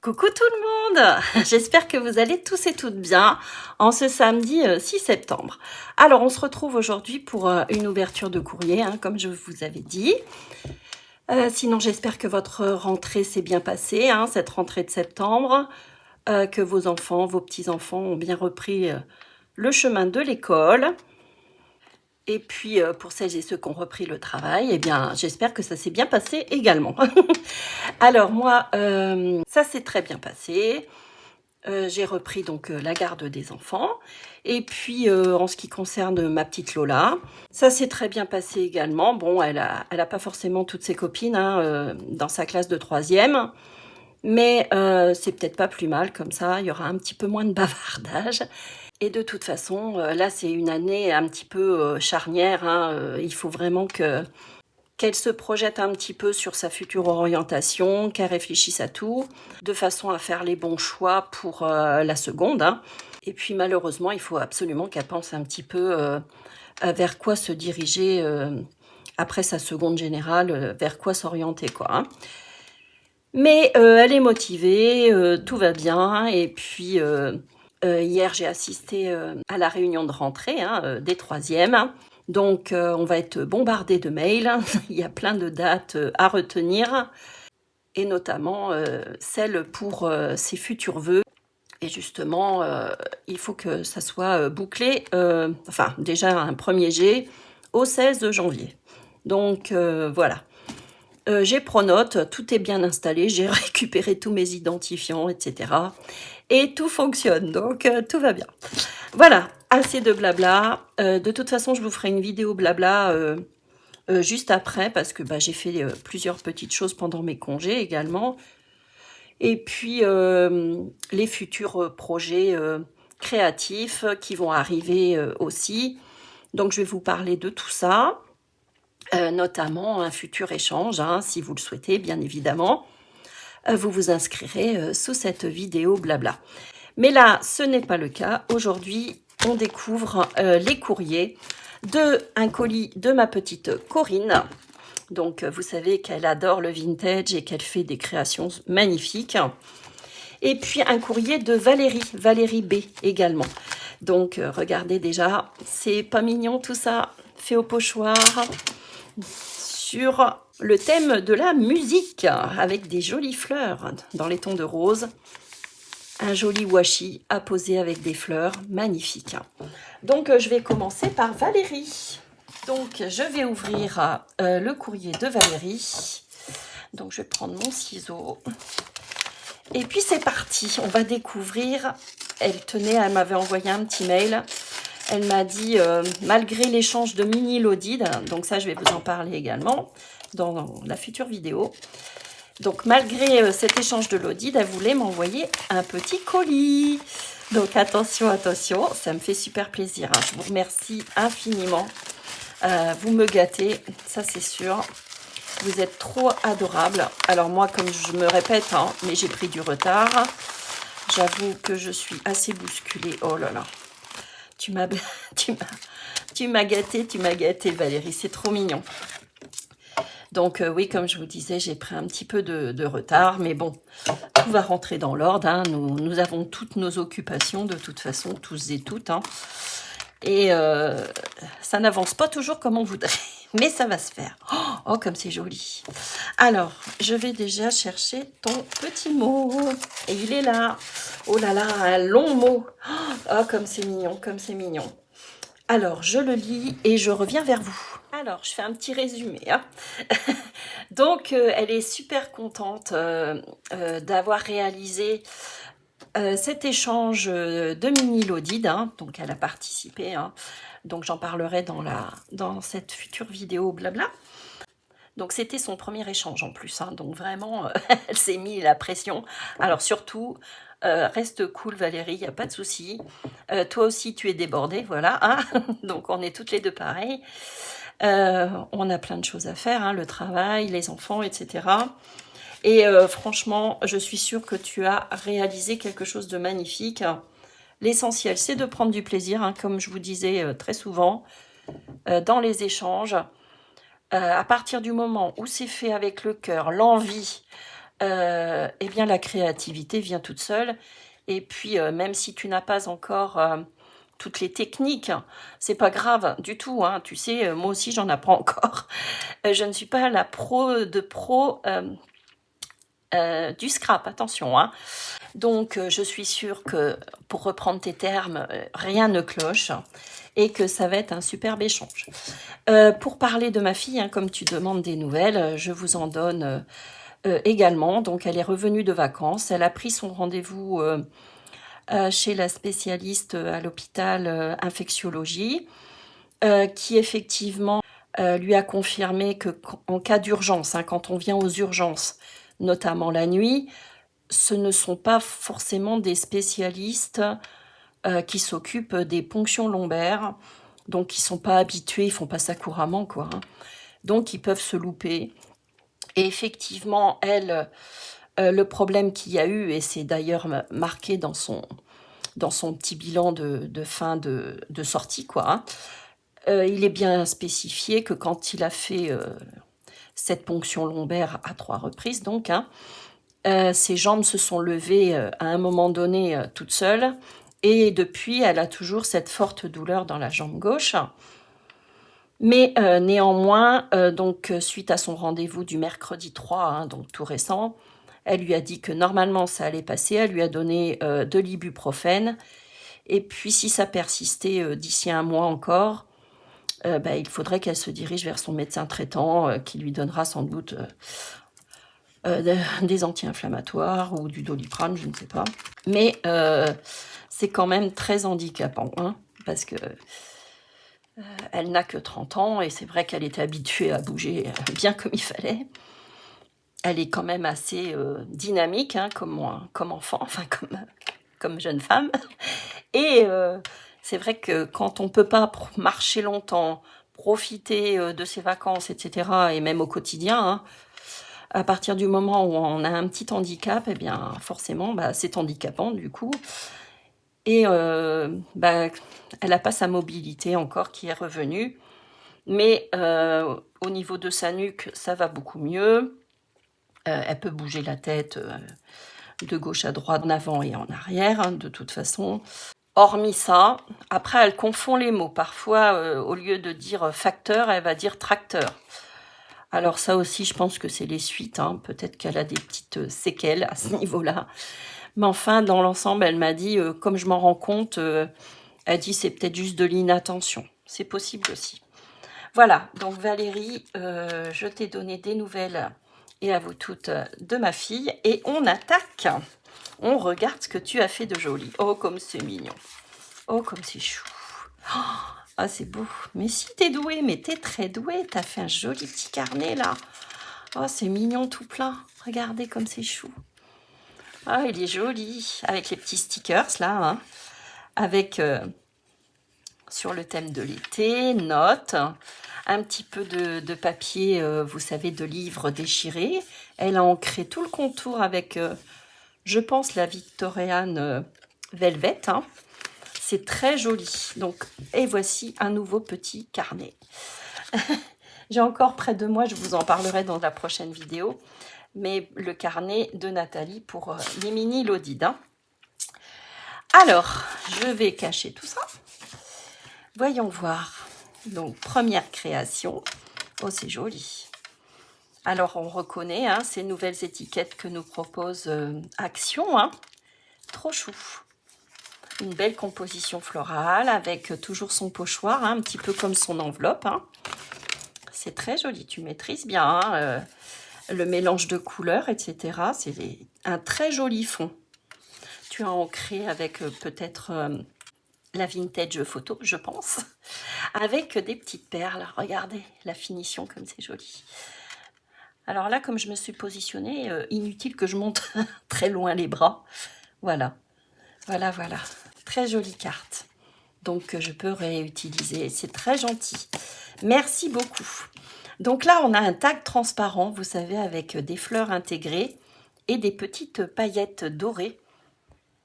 Coucou tout le monde. J'espère que vous allez tous et toutes bien en ce samedi 6 septembre. Alors on se retrouve aujourd'hui pour une ouverture de courrier, comme je vous avais dit. Sinon j'espère que votre rentrée s'est bien passée, cette rentrée de septembre, que vos enfants, vos petits-enfants ont bien repris le chemin de l'école. Et puis, pour celles et ceux qui ont repris le travail, eh bien, j'espère que ça s'est bien passé également. Alors, moi, ça s'est très bien passé. J'ai repris donc la garde des enfants. Et puis, en ce qui concerne ma petite Lola, ça s'est très bien passé également. Bon, elle a pas forcément toutes ses copines dans sa classe de 3e. Mais c'est peut-être pas plus mal comme ça. Il y aura un petit peu moins de bavardage. Et de toute façon, là, c'est une année un petit peu charnière. Il faut vraiment qu'elle se projette un petit peu sur sa future orientation, qu'elle réfléchisse à tout, de façon à faire les bons choix pour la seconde. Et puis, malheureusement, il faut absolument qu'elle pense un petit peu vers quoi se diriger après sa seconde générale, vers quoi s'orienter, quoi. Mais elle est motivée, tout va bien. Et puis... hier, j'ai assisté à la réunion de rentrée des 3e. Donc, on va être bombardé de mails. Il y a plein de dates à retenir, et notamment celle pour ses futurs vœux. Et justement, il faut que ça soit bouclé, enfin, déjà un premier jet au 16 janvier. Donc, voilà. J'ai Pronote, tout est bien installé, j'ai récupéré tous mes identifiants, etc. Et tout fonctionne, donc tout va bien. Voilà, assez de blabla. De toute façon, je vous ferai une vidéo blabla juste après, parce que j'ai fait plusieurs petites choses pendant mes congés également. Et puis, les futurs projets créatifs qui vont arriver aussi. Donc, je vais vous parler de tout ça. Notamment un futur échange, si vous le souhaitez, bien évidemment. Vous vous inscrirez sous cette vidéo blabla. Mais là, ce n'est pas le cas. Aujourd'hui, on découvre les courriers d'un colis de ma petite Corinne. Donc, vous savez qu'elle adore le vintage et qu'elle fait des créations magnifiques. Et puis, un courrier de Valérie B également. Donc, regardez déjà, c'est pas mignon tout ça, fait au pochoir, sur le thème de la musique, avec des jolies fleurs dans les tons de rose. Un joli washi à poser avec des fleurs, magnifique. Donc, je vais commencer par Valérie. Donc, je vais ouvrir le courrier de Valérie. Donc, je vais prendre mon ciseau. Et puis, c'est parti. On va découvrir. Elle m'avait envoyé un petit mail. Elle m'a dit, malgré l'échange de mini Lodid, donc ça, je vais vous en parler également dans la future vidéo. Donc, malgré cet échange de Lodid, elle voulait m'envoyer un petit colis. Donc, attention, attention, ça me fait super plaisir. Je vous remercie infiniment. Vous me gâtez, ça c'est sûr. Vous êtes trop adorables. Alors, moi, comme je me répète, mais j'ai pris du retard. J'avoue que je suis assez bousculée. Oh là là. Tu m'as gâté, Valérie. C'est trop mignon. Donc, oui, comme je vous disais, j'ai pris un petit peu de retard. Mais bon, tout va rentrer dans l'ordre. Nous avons toutes nos occupations, de toute façon, tous et toutes. Et ça n'avance pas toujours comme on voudrait. Mais ça va se faire. Oh, comme c'est joli. Alors, je vais déjà chercher ton petit mot. Et il est là. Oh là là, un long mot. Oh, comme c'est mignon, comme c'est mignon. Alors, je le lis et je reviens vers vous. Alors, je fais un petit résumé. Donc, elle est super contente d'avoir réalisé cet échange de mini Lodid. Donc, elle a participé. Donc, j'en parlerai dans cette future vidéo blabla. Donc, c'était son premier échange en plus. Donc, vraiment, elle s'est mis la pression. Alors, surtout... reste cool Valérie, il n'y a pas de souci. Toi aussi tu es débordée, voilà. Donc on est toutes les deux pareilles. On a plein de choses à faire, le travail, les enfants, etc. Et franchement, je suis sûre que tu as réalisé quelque chose de magnifique. L'essentiel, c'est de prendre du plaisir, comme je vous disais très souvent, dans les échanges. À partir du moment où c'est fait avec le cœur, l'envie, eh bien la créativité vient toute seule. Et puis, même si tu n'as pas encore toutes les techniques, c'est pas grave du tout, hein. Tu sais, moi aussi j'en apprends encore. Je ne suis pas la pro de pro du scrap, attention, hein. Donc, je suis sûre que, pour reprendre tes termes, rien ne cloche et que ça va être un superbe échange. Pour parler de ma fille, hein, comme tu demandes des nouvelles, je vous en donne également. Donc, elle est revenue de vacances. Elle a pris son rendez-vous chez la spécialiste à l'hôpital infectiologie, qui effectivement lui a confirmé que en cas d'urgence, hein, quand on vient aux urgences, notamment la nuit, ce ne sont pas forcément des spécialistes qui s'occupent des ponctions lombaires, donc ils sont pas habitués, ils font pas ça couramment, quoi, hein. Donc ils peuvent se louper. Et effectivement, elle, le problème qu'il y a eu, et c'est d'ailleurs marqué dans son petit bilan de fin de sortie, quoi, hein, il est bien spécifié que quand il a fait cette ponction lombaire à 3 reprises, donc, hein, ses jambes se sont levées à un moment donné toutes seules, et depuis, elle a toujours cette forte douleur dans la jambe gauche. Mais néanmoins, donc suite à son rendez-vous du mercredi 3, hein, donc tout récent, elle lui a dit que normalement ça allait passer. Elle lui a donné de l'ibuprofène. Et puis si ça persistait d'ici un mois encore, bah, il faudrait qu'elle se dirige vers son médecin traitant qui lui donnera sans doute des anti-inflammatoires ou du Doliprane, je ne sais pas. Mais c'est quand même très handicapant, hein, parce que elle n'a que 30 ans et c'est vrai qu'elle était habituée à bouger bien comme il fallait. Elle est quand même assez dynamique, hein, comme enfant, enfin comme jeune femme. Et c'est vrai que quand on ne peut pas marcher longtemps, profiter de ses vacances, etc., et même au quotidien, hein, à partir du moment où on a un petit handicap, eh bien forcément, bah, c'est handicapant du coup. Et bah, elle n'a pas sa mobilité encore qui est revenue. Mais au niveau de sa nuque, ça va beaucoup mieux. Elle peut bouger la tête de gauche à droite, en avant et en arrière, hein, de toute façon. Hormis ça, après, elle confond les mots. Parfois, au lieu de dire facteur, elle va dire tracteur. Alors ça aussi, je pense que c'est les suites, hein. Peut-être qu'elle a des petites séquelles à ce niveau-là. Mais enfin, dans l'ensemble, elle m'a dit, comme je m'en rends compte, elle dit c'est peut-être juste de l'inattention. C'est possible aussi. Voilà, donc Valérie, je t'ai donné des nouvelles, et à vous toutes, de ma fille. Et on attaque. On regarde ce que tu as fait de joli. Oh, comme c'est mignon. Oh, comme c'est chou. Ah, c'est beau. Mais si t'es douée, mais t'es très douée. T'as fait un joli petit carnet, là. Oh, c'est mignon tout plein. Regardez comme c'est chou. Ah, il est joli. Avec les petits stickers, là, hein. Avec, sur le thème de l'été, notes, un petit peu de papier, vous savez, de livre déchiré. Elle a ancré tout le contour avec, je pense, la Victorian Velvet, hein. C'est très joli. Donc, et voici un nouveau petit carnet. J'ai encore près de moi, je vous en parlerai dans la prochaine vidéo, mais le carnet de Nathalie pour les mini Lodid, hein. Alors, je vais cacher tout ça. Voyons voir. Donc, première création. Oh, c'est joli. Alors, on reconnaît hein, ces nouvelles étiquettes que nous propose Action, hein. Trop chou. Une belle composition florale avec toujours son pochoir, hein, un petit peu comme son enveloppe, hein. C'est très joli, tu maîtrises bien hein, le mélange de couleurs, etc. C'est un très joli fond. Tu as ancré avec peut-être la vintage photo, je pense, avec des petites perles. Regardez la finition comme c'est joli. Alors là, comme je me suis positionnée, inutile que je monte très loin les bras. Voilà, voilà, voilà. Très jolie carte. Donc, je peux réutiliser. C'est très gentil. Merci beaucoup. Donc là, on a un tag transparent, vous savez, avec des fleurs intégrées et des petites paillettes dorées.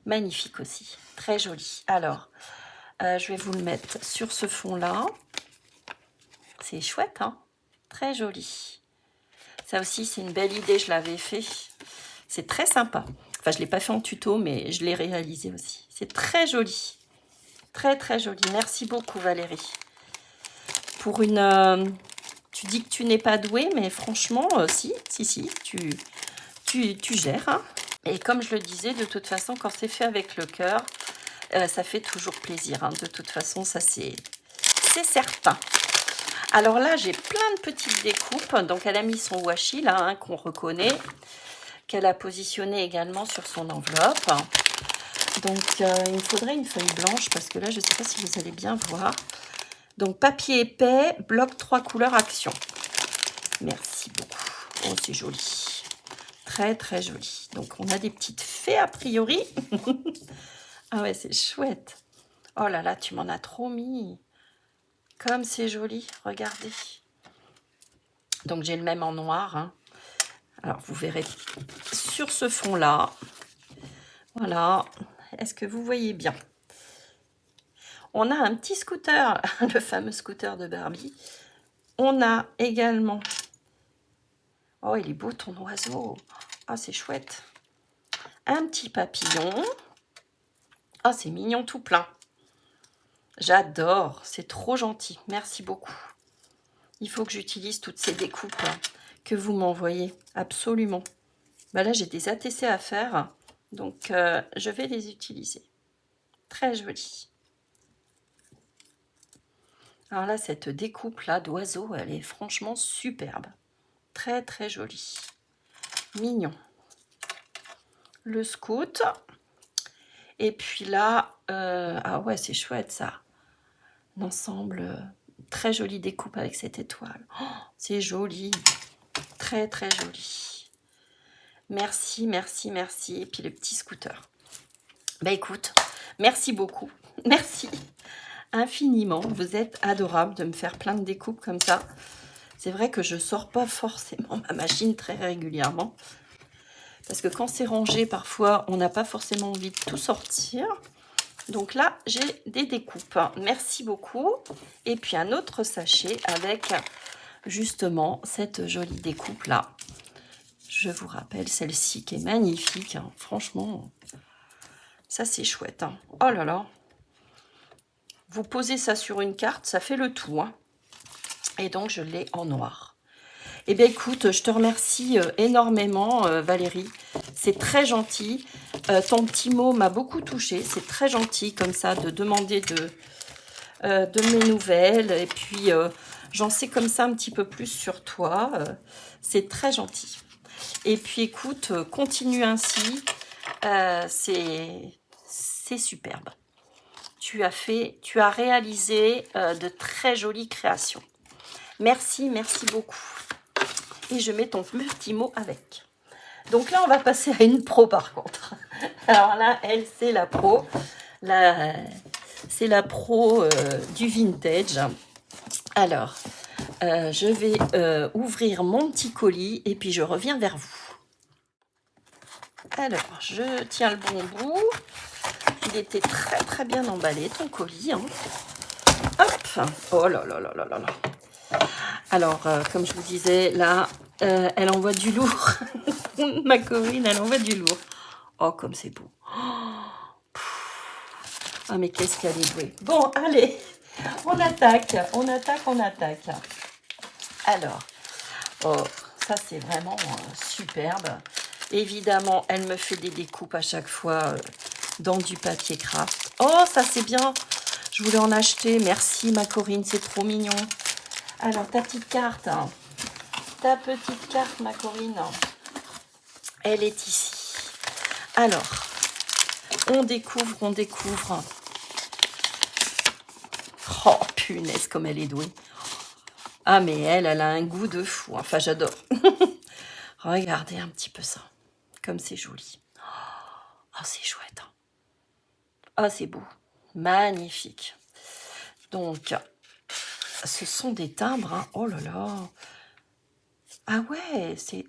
Magnifique aussi. Très joli. Alors, je vais vous le mettre sur ce fond-là. C'est chouette, hein? Très joli. Ça aussi, c'est une belle idée. Je l'avais fait C'est très sympa. Enfin, je ne l'ai pas fait en tuto, mais je l'ai réalisé aussi. C'est très joli. Très, très joli. Merci beaucoup, Valérie. Pour une... tu dis que tu n'es pas douée, mais franchement, si, tu gères. Hein. Et comme je le disais, de toute façon, quand c'est fait avec le cœur, ça fait toujours plaisir. Hein. De toute façon, ça c'est certain. Alors là, j'ai plein de petites découpes. Donc, elle a mis son washi, là, hein, qu'on reconnaît, qu'elle a positionné également sur son enveloppe. Donc, il me faudrait une feuille blanche parce que là, je ne sais pas si vous allez bien voir. Donc, papier épais, bloc 3 couleurs action. Merci beaucoup. Oh, c'est joli. Très, très joli. Donc, on a des petites fées a priori. Ah ouais, c'est chouette. Oh là là, tu m'en as trop mis. Comme c'est joli, regardez. Donc, j'ai le même en noir. Hein. Alors, vous verrez sur ce fond-là. Voilà. Est-ce que vous voyez bien? On a un petit scooter, le fameux scooter de Barbie. On a également... Oh, il est beau ton oiseau. Ah, c'est chouette. Un petit papillon. Ah, c'est mignon tout plein. J'adore. C'est trop gentil. Merci beaucoup. Il faut que j'utilise toutes ces découpes que vous m'envoyez. Absolument. Bah là, j'ai des ATC à faire. Donc, je vais les utiliser. Très joli. Alors là, cette découpe-là d'oiseau, elle est franchement superbe. Très, très jolie. Mignon. Le scout. Et puis là, ah ouais, c'est chouette ça. L'ensemble, très jolie découpe avec cette étoile. Oh, c'est joli. Très, très joli. Merci, merci, merci. Et puis le petit scooter. Bah écoute, merci beaucoup. Merci infiniment. Vous êtes adorable de me faire plein de découpes comme ça. C'est vrai que je ne sors pas forcément ma machine très régulièrement. Parce que quand c'est rangé, parfois, on n'a pas forcément envie de tout sortir. Donc là, j'ai des découpes. Merci beaucoup. Et puis un autre sachet avec justement cette jolie découpe-là. Je vous rappelle celle-ci qui est magnifique. Hein. Franchement, ça c'est chouette. Hein. Oh là là. Vous posez ça sur une carte, ça fait le tout. Hein. Et donc, je l'ai en noir. Eh bien, écoute, je te remercie énormément, Valérie. C'est très gentil. Ton petit mot m'a beaucoup touchée. C'est très gentil, comme ça, de demander de mes nouvelles. Et puis, j'en sais comme ça un petit peu plus sur toi. C'est très gentil. Et puis, écoute, continue ainsi. C'est superbe. Tu as réalisé de très jolies créations. Merci, merci beaucoup. Et je mets ton petit mot avec. Donc là, on va passer à une pro par contre. Alors là, elle, c'est la pro. C'est la pro du vintage. Alors, je vais ouvrir mon petit colis et puis je reviens vers vous. Alors, je tiens le bon bout. Il était très très bien emballé, ton colis. Hein. Hop. Oh là là là là là là. Alors, comme je vous disais, là, elle envoie du lourd. Ma Corinne, elle envoie du lourd. Oh, comme c'est beau. Ah, mais qu'est-ce qu'elle est douée. Bon, allez, on attaque, on attaque, on attaque. Alors, oh, ça, c'est vraiment superbe. Évidemment, elle me fait des découpes à chaque fois dans du papier craft. Oh, ça, c'est bien. Je voulais en acheter. Merci, ma Corinne, c'est trop mignon. Alors, ta petite carte, hein. Ta petite carte, ma Corinne, elle est ici. Alors, on découvre, on découvre. Oh, punaise, comme elle est douée. Ah, mais elle a un goût de fou. Enfin, j'adore. Regardez un petit peu ça. Comme c'est joli. Oh, c'est chouette. Oh, c'est beau. Magnifique. Donc, ce sont des timbres. Hein. Oh là là. Ah ouais, c'est...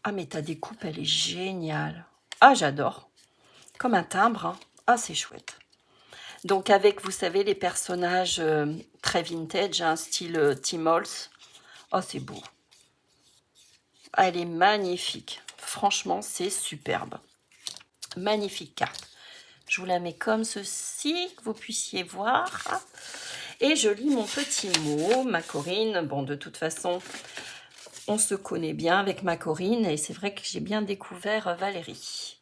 Ah, mais ta découpe, elle est géniale. Ah, j'adore. Comme un timbre. Hein. Ah, c'est chouette. Donc, avec, vous savez, les personnages très vintage, hein, style Tim Holtz. Oh, c'est beau. Ah, elle est magnifique. franchement, c'est superbe. Magnifique carte. Je vous la mets comme ceci, que vous puissiez voir. Et je lis mon petit mot, ma Corinne. Bon, de toute façon, on se connaît bien avec ma Corinne. Et c'est vrai que j'ai bien découvert Valérie.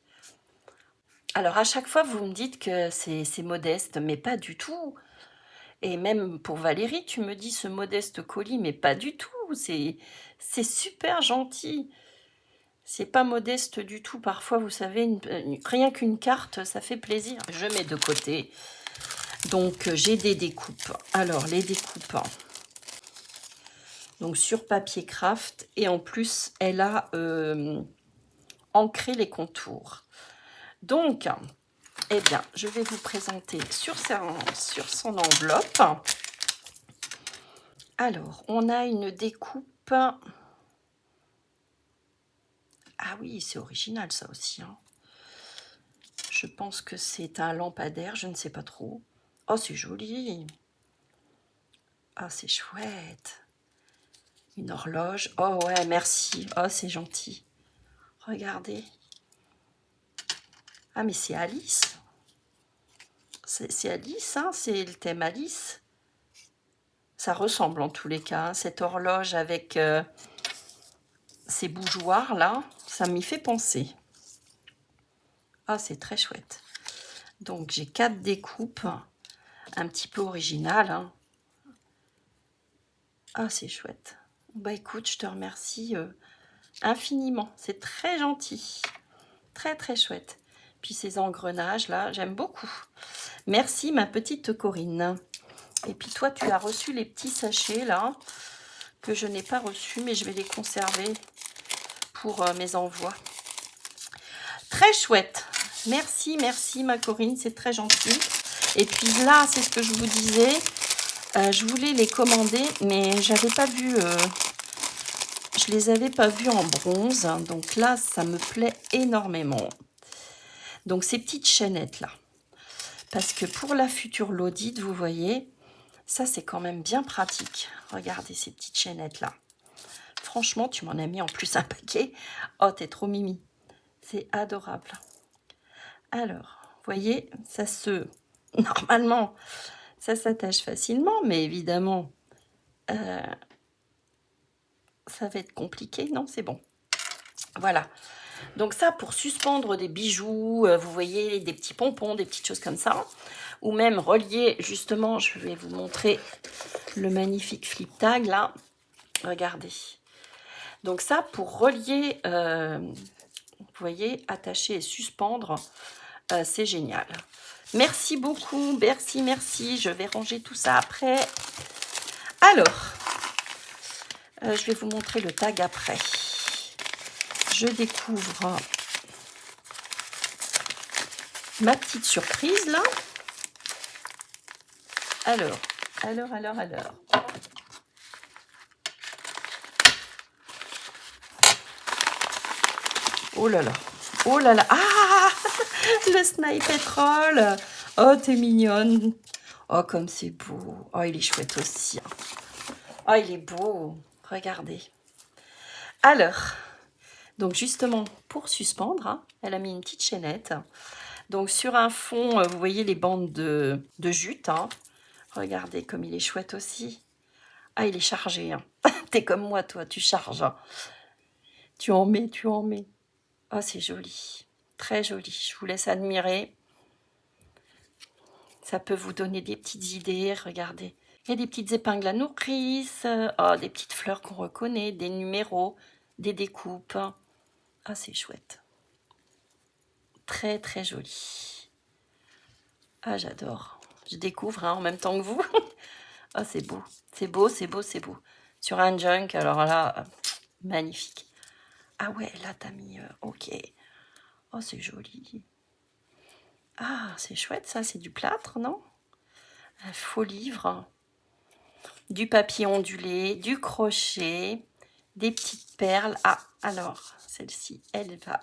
Alors, à chaque fois, vous me dites que c'est modeste, mais pas du tout. Et même pour Valérie, tu me dis ce modeste colis, mais pas du tout. C'est super gentil. C'est pas modeste du tout. Parfois, vous savez, rien qu'une carte, ça fait plaisir. Je mets de côté. Donc, j'ai des découpes. Alors, les découpes. Donc, sur papier craft. Et en plus, elle a ancré les contours. Donc, eh bien, je vais vous présenter sur son enveloppe. Alors, on a une découpe. Ah oui, c'est original ça aussi. Hein. Je pense que c'est un lampadaire, je ne sais pas trop. Oh, c'est joli. Ah, c'est chouette. Une horloge. Oh ouais, merci. Oh, c'est gentil. Regardez. Ah, mais c'est Alice. C'est Alice, hein, c'est le thème Alice. Ça ressemble en tous les cas. Hein, cette horloge avec ces bougeoirs là, ça m'y fait penser. Ah, c'est très chouette. Donc, j'ai 4 découpes, un petit peu originales. Hein. Ah, c'est chouette. Bah, écoute, je te remercie infiniment. C'est très gentil. Très, très chouette. Puis ces engrenages, là, j'aime beaucoup. Merci, ma petite Corinne. Et puis toi, tu as reçu les petits sachets, là, que je n'ai pas reçus, mais je vais les conserver pour mes envois. Très chouette. Merci, merci, ma Corinne. C'est très gentil. Et puis là, c'est ce que je vous disais. Je voulais les commander, mais j'avais pas vu... je les avais pas vus en bronze. Donc là, ça me plaît énormément. Donc ces petites chaînettes là. Parce que pour la future Laudite, vous voyez, ça c'est quand même bien pratique. Regardez ces petites chaînettes là. Franchement, tu m'en as mis en plus un paquet. Oh, t'es trop mimi. C'est adorable. Alors, vous voyez, ça se... Normalement, ça s'attache facilement, mais évidemment, ça va être compliqué. Non, c'est bon. Voilà. Donc ça, pour suspendre des bijoux, vous voyez, des petits pompons, des petites choses comme ça. Ou même relier, justement, je vais vous montrer le magnifique flip tag, là. Regardez. Donc ça, pour relier, vous voyez, attacher et suspendre, c'est génial. Merci beaucoup, merci, merci. Je vais ranger tout ça après. Alors, je vais vous montrer le tag après. Je découvre ma petite surprise là. Alors. Oh là là. Oh là là. Ah, le Sniper Roll. Oh, t'es mignonne. Oh, comme c'est beau. Oh, il est chouette aussi. Oh, il est beau. Regardez. Alors, donc justement, pour suspendre, hein, elle a mis une petite chaînette. Donc sur un fond, vous voyez les bandes de jute. Hein. Regardez comme il est chouette aussi. Ah, il est chargé. Hein. T'es comme moi, toi, tu charges. Hein. Tu en mets. Oh, c'est joli. Très joli. Je vous laisse admirer. Ça peut vous donner des petites idées. Regardez. Il y a des petites épingles à nourrice. Oh, des petites fleurs qu'on reconnaît. Des numéros. Des découpes. Ah, c'est chouette. Très, très joli. Ah, j'adore. Je découvre hein, en même temps que vous. Ah, c'est beau. C'est beau, c'est beau, c'est beau. Sur un junk, alors là, magnifique. Ah ouais, là, t'as mis... ok. Oh, c'est joli. Ah, c'est chouette, ça. C'est du plâtre, non? Un faux livre. Du papier ondulé, du crochet, des petites perles. Ah, alors, celle-ci, elle va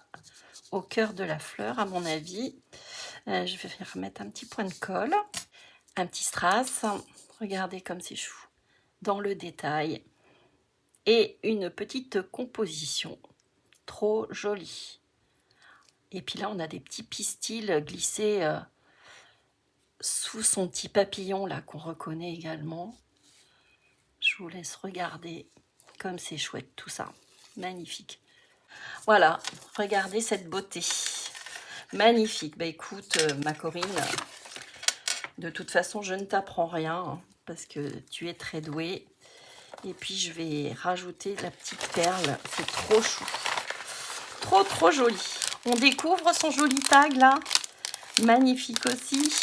au cœur de la fleur, à mon avis. Je vais remettre un petit point de colle. Un petit strass. Regardez comme c'est chou. Dans le détail. Et une petite composition. trop joli. Et puis là, on a des petits pistils glissés sous son petit papillon là qu'on reconnaît également. Je vous laisse regarder comme c'est chouette tout ça. Magnifique. Voilà, regardez cette beauté. Magnifique. Bah écoute, ma Corinne, de toute façon, je ne t'apprends rien hein, parce que tu es très douée. Et puis, je vais rajouter la petite perle. C'est trop chou. Trop, trop joli. On découvre son joli tag là. Magnifique aussi.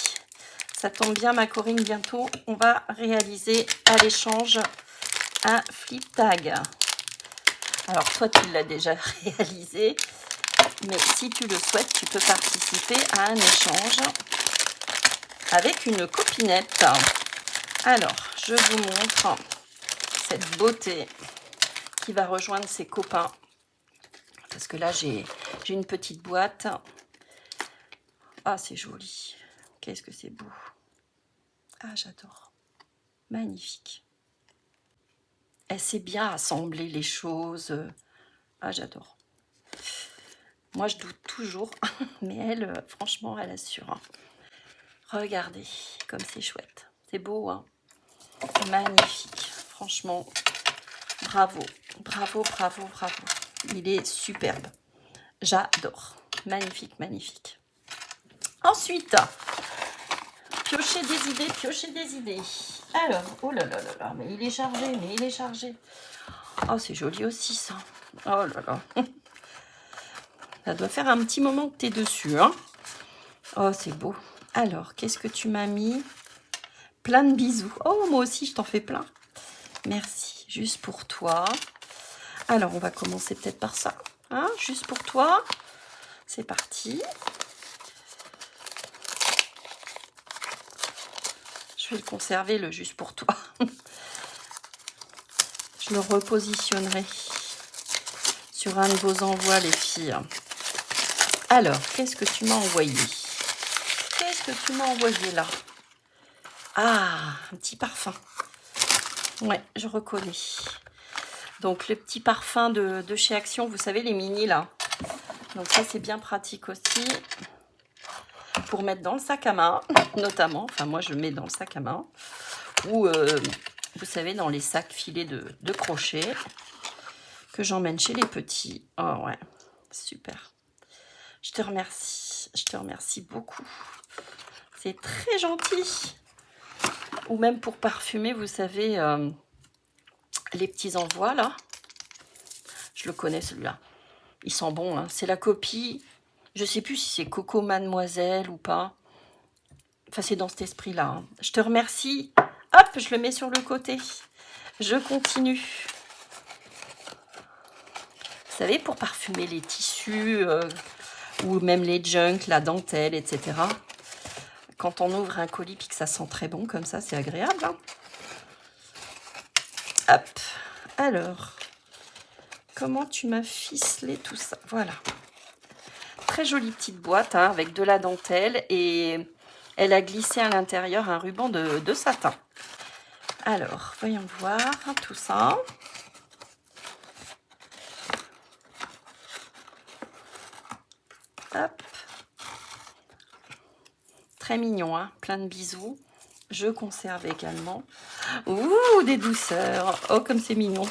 Ça tombe bien, ma Corinne, bientôt, on va réaliser à l'échange un flip tag. Alors, toi, tu l'as déjà réalisé. Mais si tu le souhaites, tu peux participer à un échange avec une copinette. Alors, je vous montre cette beauté qui va rejoindre ses copains. Parce que là, j'ai une petite boîte. Ah, c'est joli. Qu'est-ce que c'est beau. Ah, j'adore. Magnifique. Elle sait bien assembler les choses. Ah, j'adore. Moi, je doute toujours. Mais elle, franchement, elle assure. Hein. Regardez comme c'est chouette. C'est beau, hein? Magnifique. Franchement, bravo. Bravo, bravo, bravo. Il est superbe. J'adore. Magnifique, magnifique. Ensuite, piocher des idées, piocher des idées. Alors, oh là là là là, mais il est chargé, mais il est chargé. Oh, c'est joli aussi, ça. Oh là là. Ça doit faire un petit moment que tu es dessus, hein. Oh, c'est beau. Alors, qu'est-ce que tu m'as mis? Plein de bisous. Oh, moi aussi, je t'en fais plein. Merci, juste pour toi. Alors, on va commencer peut-être par ça. Hein, juste pour toi. C'est parti. Je vais le conserver, le juste pour toi. Je le repositionnerai sur un de vos envois, les filles. Alors, qu'est-ce que tu m'as envoyé? Qu'est-ce que tu m'as envoyé là? Ah, un petit parfum. Ouais, je reconnais. Donc, le petit parfum de chez Action, vous savez, les mini là. Donc, ça, c'est bien pratique aussi. Pour mettre dans le sac à main, notamment. Enfin, moi, je le mets dans le sac à main. Ou, vous savez, dans les sacs filés de crochet que j'emmène chez les petits. Oh, ouais, super. Je te remercie beaucoup. C'est très gentil. Ou même pour parfumer, vous savez, les petits envois, là. Je le connais, celui-là. Il sent bon, hein. C'est la copie. Je ne sais plus si c'est Coco Mademoiselle ou pas. Enfin, c'est dans cet esprit-là. Hein. Je te remercie. Hop, je le mets sur le côté. Je continue. Vous savez, pour parfumer les tissus, ou même les junks, la dentelle, etc. Quand on ouvre un colis et que ça sent très bon comme ça, c'est agréable. Hein. Hop. Alors, comment tu m'as ficelé tout ça? Voilà. Très jolie petite boîte hein, avec de la dentelle et elle a glissé à l'intérieur un ruban de satin. Alors, voyons voir tout ça. Hop. Très mignon, hein, plein de bisous. Je conserve également. Ouh, des douceurs. Oh, comme c'est mignon.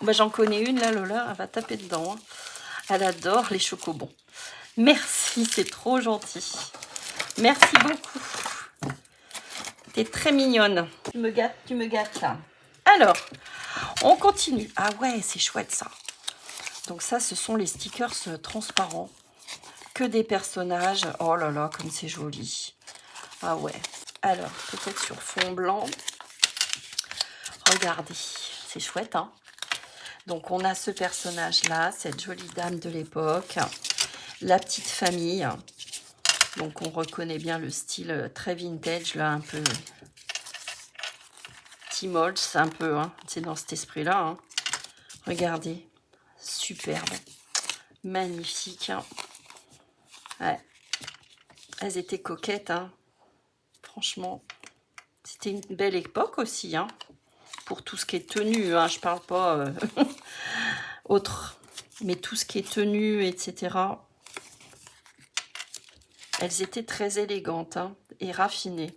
Bah, j'en connais une, là, Lola, elle va taper dedans. Hein. Elle adore les chocobons. Merci, c'est trop gentil. Merci beaucoup. T'es très mignonne. Tu me gâtes, là. Alors, on continue. Ah ouais, c'est chouette, ça. Donc ça, ce sont les stickers transparents. Que des personnages. Oh là là, comme c'est joli. Ah ouais. Alors, peut-être sur fond blanc. Regardez, c'est chouette, hein. Donc, on a ce personnage-là, cette jolie dame de l'époque. La petite famille. Donc, on reconnaît bien le style très vintage, là, un peu Tim Holtz, un peu, hein. C'est dans cet esprit-là, hein. Regardez, superbe. Magnifique, hein. Ouais. Elles étaient coquettes, hein. Franchement, c'était une belle époque aussi, hein. Pour tout ce qui est tenue, hein. Je parle pas autre. Mais tout ce qui est tenue, etc., elles étaient très élégantes hein, et raffinées.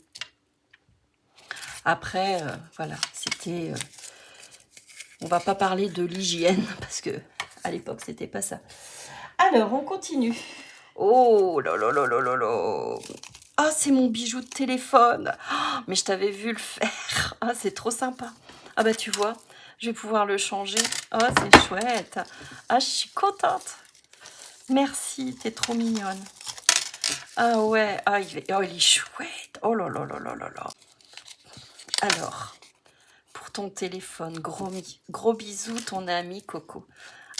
Après, voilà, c'était... on va pas parler de l'hygiène, parce que à l'époque, c'était pas ça. Alors, on continue. Oh là là là là là là. Ah, c'est mon bijou de téléphone. Oh, mais je t'avais vu le faire. Ah, c'est trop sympa. Ah bah tu vois, je vais pouvoir le changer. Oh, c'est chouette. Ah, je suis contente. Merci, t'es trop mignonne. Ah ouais, ah, il est chouette. Oh là là là là là là. Alors, pour ton téléphone, gros bisous, ton ami Coco.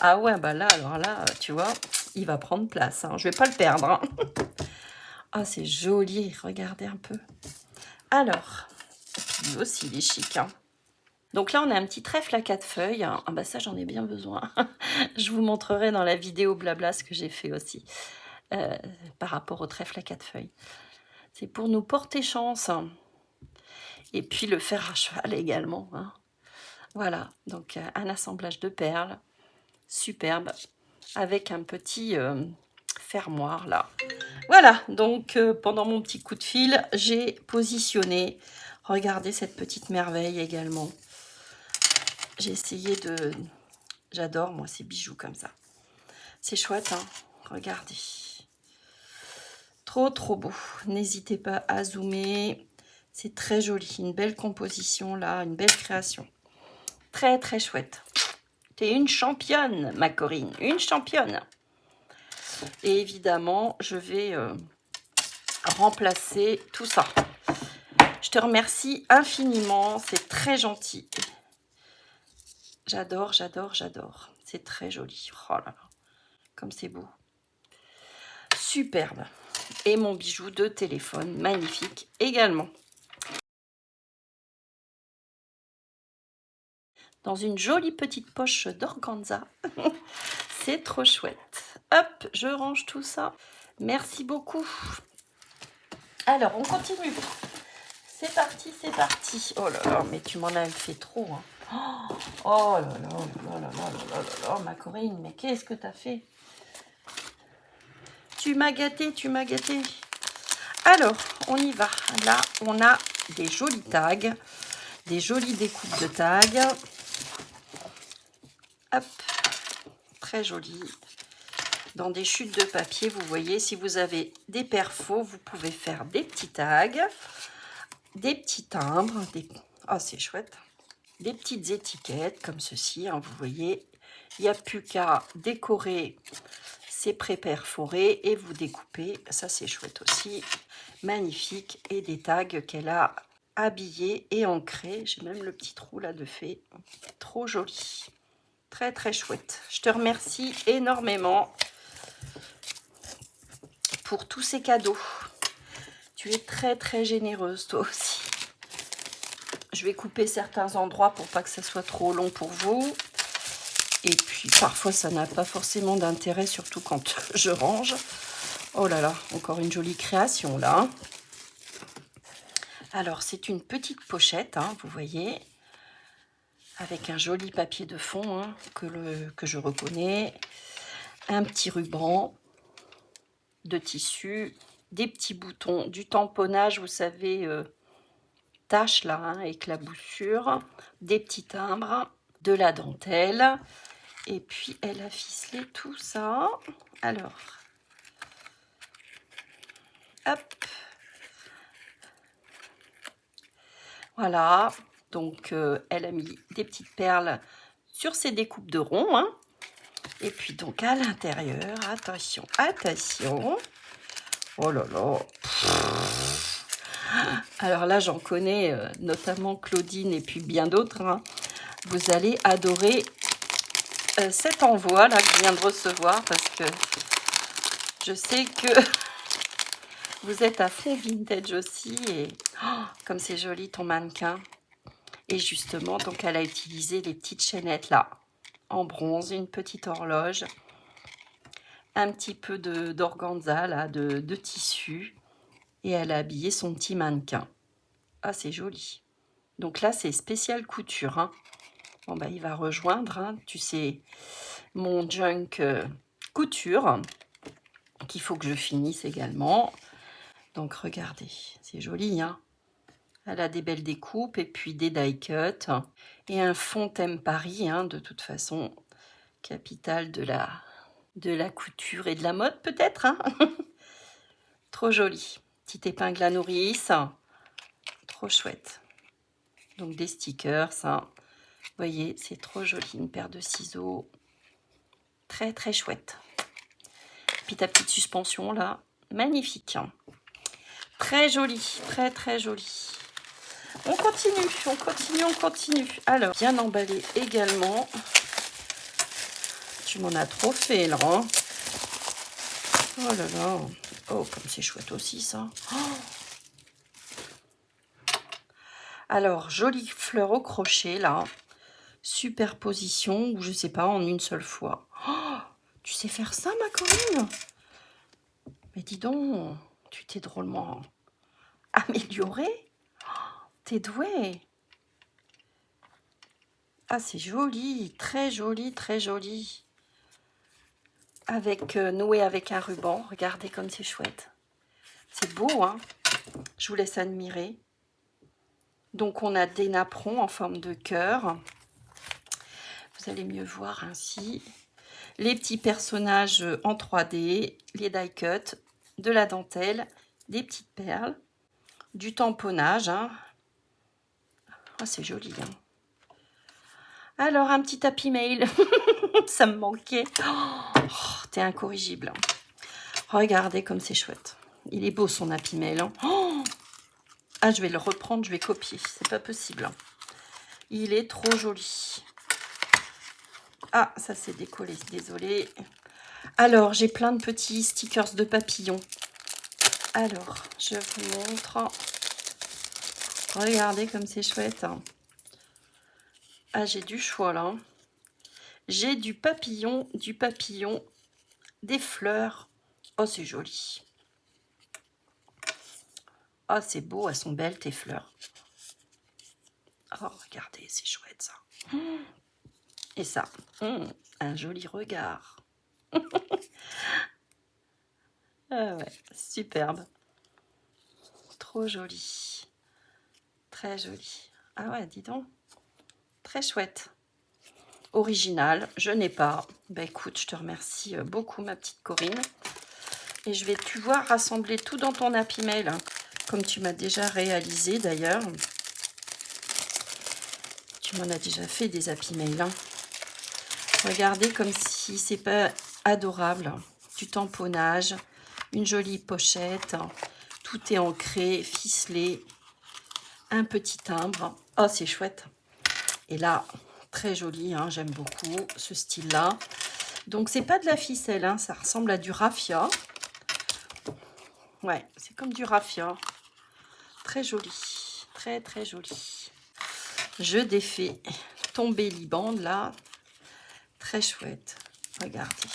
Ah ouais, bah là, alors là, tu vois, il va prendre place. Hein. Je vais pas le perdre. Hein. Ah, c'est joli. Regardez un peu. Alors, lui aussi, il est chic. Hein. Donc là, on a un petit trèfle à 4 feuilles. Ah bah ça, j'en ai bien besoin. Je vous montrerai dans la vidéo blabla ce que j'ai fait aussi par rapport au trèfle à 4 feuilles. C'est pour nous porter chance. Et puis le fer à cheval également. Hein. Voilà, donc un assemblage de perles. Superbe. Avec un petit fermoir là. Voilà, donc pendant mon petit coup de fil, j'ai positionné. Regardez cette petite merveille également. J'ai essayé de... J'adore, moi, ces bijoux comme ça. C'est chouette, hein. Regardez. Trop, trop beau. N'hésitez pas à zoomer. C'est très joli. Une belle composition, là. Une belle création. Très, très chouette. T'es une championne, ma Corinne. Une championne. Et évidemment, je vais remplacer tout ça. Je te remercie infiniment. C'est très gentil. J'adore, j'adore, j'adore. C'est très joli. Oh là là, comme c'est beau. Superbe. Et mon bijou de téléphone, magnifique également. Dans une jolie petite poche d'organza. C'est trop chouette. Hop, je range tout ça. Merci beaucoup. Alors, on continue. C'est parti, c'est parti. Oh là là, mais tu m'en as fait trop. Hein. Oh là là, oh là là là là là là, ma Corinne, mais qu'est-ce que t'as fait? Tu m'as gâté, tu m'as gâté. Alors, on y va. Là, on a des jolis tags, des jolies découpes de tags. Hop, très joli. Dans des chutes de papier, vous voyez, si vous avez des perfos, vous pouvez faire des petits tags, des petits timbres, oh, c'est chouette, des petites étiquettes comme ceci, hein, vous voyez. Il n'y a plus qu'à décorer ces pré-perforés et vous découpez. Ça, c'est chouette aussi. Magnifique. Et des tags qu'elle a habillés et ancrés. J'ai même le petit trou là de fée. Trop joli. Très, très chouette. Je te remercie énormément pour tous ces cadeaux. Tu es très, très généreuse, toi aussi. Je vais couper certains endroits pour pas que ça soit trop long pour vous. Et puis, parfois, ça n'a pas forcément d'intérêt, surtout quand je range. Oh là là, encore une jolie création, là. Alors, c'est une petite pochette, hein, vous voyez, avec un joli papier de fond hein, que je reconnais. Un petit ruban de tissu, des petits boutons, du tamponnage, vous savez, tache, là, hein, éclaboussure, des petits timbres, de la dentelle. Et puis, elle a ficelé tout ça. Alors, hop. Voilà. Donc, elle a mis des petites perles sur ses découpes de ronds. Hein. Et puis, donc, à l'intérieur, attention, attention. Oh là là. Alors là, j'en connais notamment Claudine et puis bien d'autres. Hein. Vous allez adorer cet envoi là que je viens de recevoir parce que je sais que vous êtes à fond vintage aussi et oh, comme c'est joli ton mannequin. Et justement, donc elle a utilisé les petites chaînettes là en bronze, une petite horloge, un petit peu d'organza là, de tissu et elle a habillé son petit mannequin. Ah, c'est joli. Donc là, c'est spécial couture. Hein. Bon, bah, il va rejoindre, hein, tu sais, mon junk couture qu'il faut que je finisse également. Donc regardez, c'est joli, hein. Elle a des belles découpes et puis des die cuts et un fond thème Paris, hein, de toute façon, capitale de la couture et de la mode peut-être, hein. Trop joli. Petite épingle à nourrice, trop chouette. Donc des stickers, ça. Vous voyez, c'est trop joli, une paire de ciseaux. Très très chouette. Puis ta petite suspension là, magnifique. Très joli, très très joli. On continue, on continue, on continue. Alors, bien emballé également. Tu m'en as trop fait là. Hein. Oh là là. Oh, comme c'est chouette aussi ça. Oh. Alors, jolie fleur au crochet là. Superposition, ou je sais pas, en une seule fois. Oh, tu sais faire ça, ma Corinne? Mais dis donc, tu t'es drôlement améliorée. T'es douée. Ah, c'est joli, très joli, très joli. Avec noué avec un ruban. Regardez comme c'est chouette. C'est beau, hein? Je vous laisse admirer. Donc, on a des napperons en forme de cœur. Vous allez mieux voir ainsi. Les petits personnages en 3D, les die cuts, de la dentelle, des petites perles, du tamponnage. Hein. Oh, c'est joli. Hein. Alors, un petit happy mail. Ça me manquait. Oh, t'es incorrigible. Regardez comme c'est chouette. Il est beau son happy mail. Hein. Oh, ah, je vais le reprendre, je vais copier. C'est pas possible. Il est trop joli. Ah, ça s'est décollé, désolé. Alors, j'ai plein de petits stickers de papillons. Alors, je vous montre. Regardez comme c'est chouette. Ah, j'ai du choix là. J'ai du papillon, des fleurs. Oh, c'est joli. Oh, c'est beau, elles sont belles tes fleurs. Oh, regardez, c'est chouette ça. Et ça, un joli regard. Ah ouais, superbe. Trop joli. Très joli. Ah ouais, dis donc. Très chouette. Original, je n'ai pas. Bah écoute, je te remercie beaucoup ma petite Corinne. Et je vais, tu vois, rassembler tout dans ton happy mail. Hein, comme tu m'as déjà réalisé d'ailleurs. Tu m'en as déjà fait des happy mail. Hein. Regardez comme si c'est pas adorable. Du tamponnage, une jolie pochette. Tout est ancré, ficelé. Un petit timbre. Oh, c'est chouette. Et là, très joli, hein, j'aime beaucoup ce style-là. Donc, c'est pas de la ficelle, hein, ça ressemble à du raffia. Ouais, c'est comme du raffia. Très joli, très très joli. Je défais ton bellyband là. Très chouette, regardez.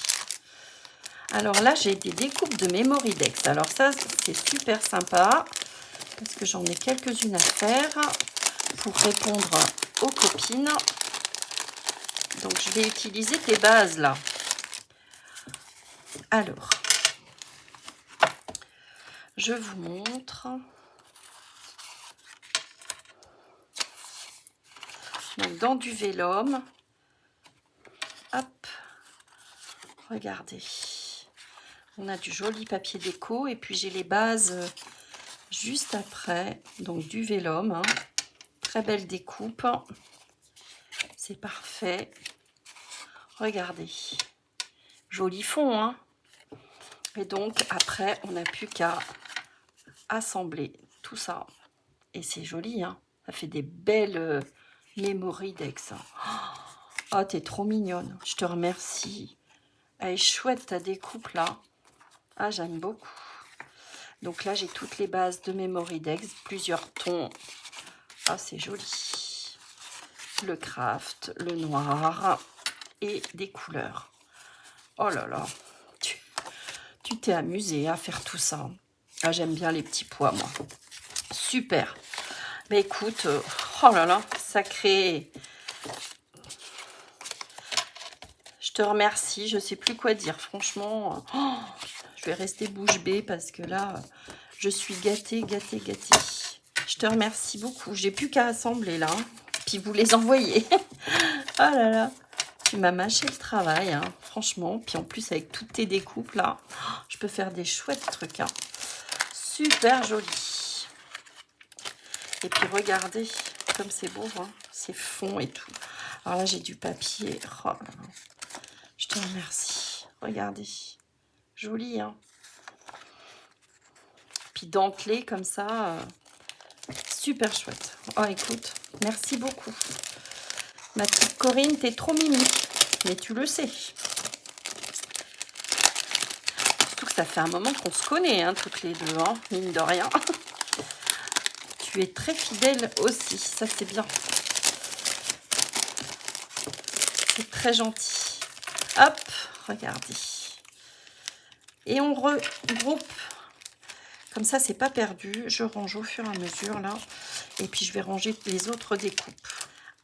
Alors là, j'ai des découpes de Memorydex. Alors ça, c'est super sympa parce que j'en ai quelques-unes à faire pour répondre aux copines. Donc, je vais utiliser tes bases là. Alors, je vous montre. Donc, dans du vélum. Hop. Regardez. On a du joli papier déco. Et puis, j'ai les bases juste après. Donc, du vélum. Hein. Très belle découpe. C'est parfait. Regardez. Joli fond, hein. Et donc, après, on n'a plus qu'à assembler tout ça. Et c'est joli, hein. Ça fait des belles Memorydex. Oh, t'es trop mignonne. Je te remercie. Elle est chouette, ta découpe, là. Ah, j'aime beaucoup. Donc là, j'ai toutes les bases de Memorydex, plusieurs tons. Ah, c'est joli. Le craft, le noir et des couleurs. Oh là là. Tu t'es amusé à faire tout ça. Ah, j'aime bien les petits pois, moi. Super. Mais écoute, oh là là, sacré. Je te remercie. Je sais plus quoi dire. Franchement, je vais rester bouche bée parce que là, je suis gâtée, gâtée, gâtée. Je te remercie beaucoup. J'ai plus qu'à assembler là. Puis vous les envoyer. Oh là là. Tu m'as mâché le travail, hein, franchement. Puis en plus, avec toutes tes découpes là, je peux faire des chouettes trucs. Hein. Super joli. Et puis regardez comme c'est beau, hein, c'est fond et tout. Alors là, j'ai du papier. Oh là là. Je te remercie. Regardez. Joli, hein. Puis dentelé comme ça. Super chouette. Oh, écoute, merci beaucoup. Ma petite Corinne, t'es trop mimi. Mais tu le sais. Surtout que ça fait un moment qu'on se connaît, hein, toutes les deux, hein, mine de rien. Tu es très fidèle aussi, ça c'est bien. C'est très gentil. Hop, regardez. Et on regroupe. Comme ça, c'est pas perdu. Je range au fur et à mesure, là. Et puis, je vais ranger les autres découpes.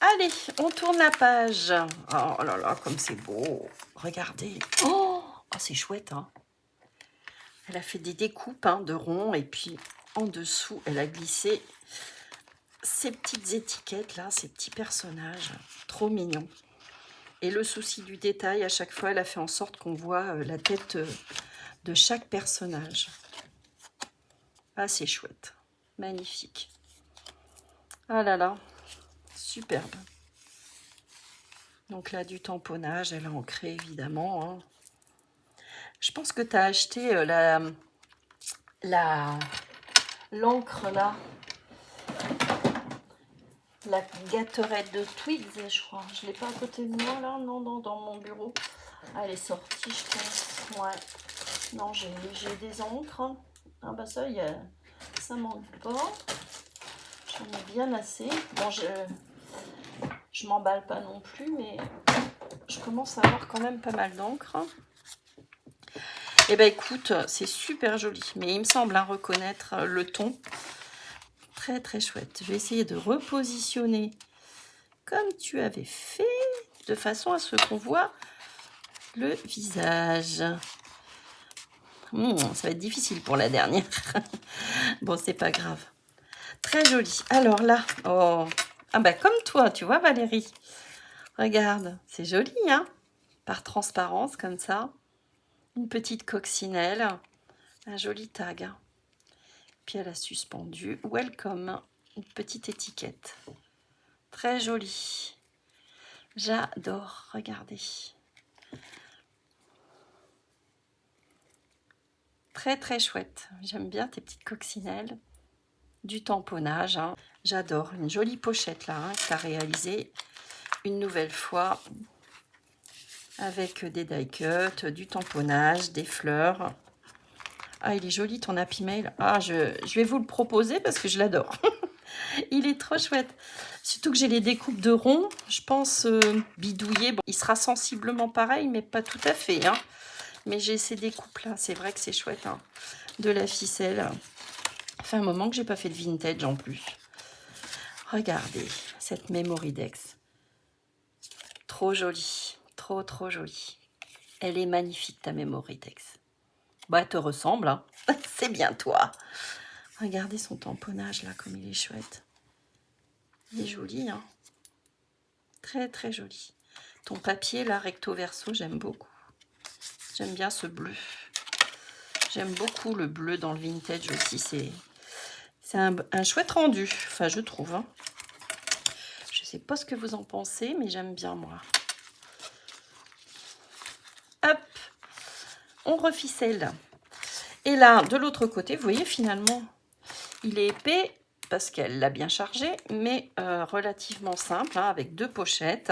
Allez, on tourne la page. Oh là là, comme c'est beau. Regardez. Oh, c'est chouette, hein. Elle a fait des découpes hein, de ronds. Et puis, en dessous, elle a glissé ces petites étiquettes, là, ces petits personnages. Trop mignons. Et le souci du détail, à chaque fois, elle a fait en sorte qu'on voit la tête de chaque personnage. Ah, c'est chouette. Magnifique. Ah là là. Superbe. Donc là, du tamponnage. Elle a ancré, évidemment. Hein. Je pense que tu as acheté l'encre, là. La gâterette de Twigs, je crois. Je ne l'ai pas à côté de moi, là. Non, non, dans mon bureau. Ah, elle est sortie, je pense. Ouais. Non, j'ai des encres. Ah bah ça, ça manque pas. J'en ai bien assez. Bon, je m'emballe pas non plus, mais je commence à avoir quand même pas mal d'encre. Et ben écoute, c'est super joli. Mais il me semble hein, reconnaître le ton. Très très chouette. Je vais essayer de repositionner comme tu avais fait, de façon à ce qu'on voit le visage. Ça va être difficile pour la dernière. Bon, c'est pas grave. Très joli. Alors là, oh, ah bah comme toi, tu vois Valérie. Regarde, c'est joli, hein. Par transparence, comme ça. Une petite coccinelle. Un joli tag. Hein. Puis elle a suspendu. Welcome. Une petite étiquette. Très jolie. J'adore. Regardez. Très très chouette. J'aime bien tes petites coccinelles. Du tamponnage. Hein. J'adore. Une jolie pochette là hein, que tu as réalisée une nouvelle fois. Avec des die cuts, du tamponnage, des fleurs. Ah, il est joli ton Happy Mail. Ah, je vais vous le proposer parce que je l'adore. Il est trop chouette. Surtout que j'ai les découpes de ronds. Je pense bidouillé. Bon, il sera sensiblement pareil, mais pas tout à fait. Hein. Mais j'ai ces découpes-là. C'est vrai que c'est chouette. Hein. De la ficelle. Ça fait un moment que j'ai pas fait de vintage en plus. Regardez cette Memory Dex. Trop jolie. Trop, trop jolie. Elle est magnifique, ta Memory Dex. Bah, elle te ressemble. Hein. C'est bien toi. Regardez son tamponnage, là, comme il est chouette. Il est joli, hein. Très, très joli. Ton papier, là, recto verso, j'aime beaucoup. J'aime bien ce bleu. J'aime beaucoup le bleu dans le vintage aussi. C'est un chouette rendu, enfin, je trouve. Hein. Je sais pas ce que vous en pensez, mais j'aime bien, moi. Hop, on reficelle. Et là, de l'autre côté, vous voyez, finalement, il est épais parce qu'elle l'a bien chargé, mais relativement simple, hein, avec deux pochettes.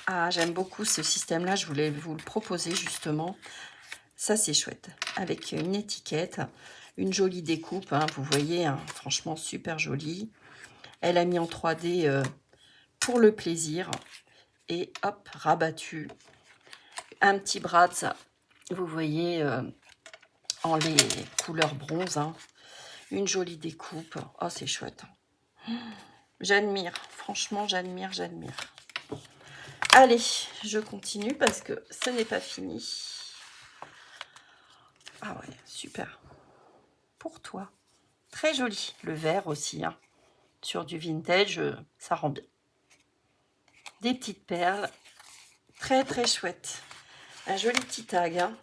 Ah, j'aime beaucoup ce système-là, je voulais vous le proposer justement. Ça, c'est chouette. Avec une étiquette, une jolie découpe, hein, vous voyez, hein, franchement super jolie. Elle a mis en 3D pour le plaisir. Et hop, rabattu. Un petit Bratz, vous voyez, en les couleurs bronze. Hein. Une jolie découpe. Oh, c'est chouette. J'admire. Franchement, j'admire, j'admire. Allez, je continue parce que ce n'est pas fini. Ah ouais, super. Pour toi. Très joli. Le vert aussi, hein. Sur du vintage, ça rend bien. Des petites perles. Très, très chouette. Un joli petit tag, hein.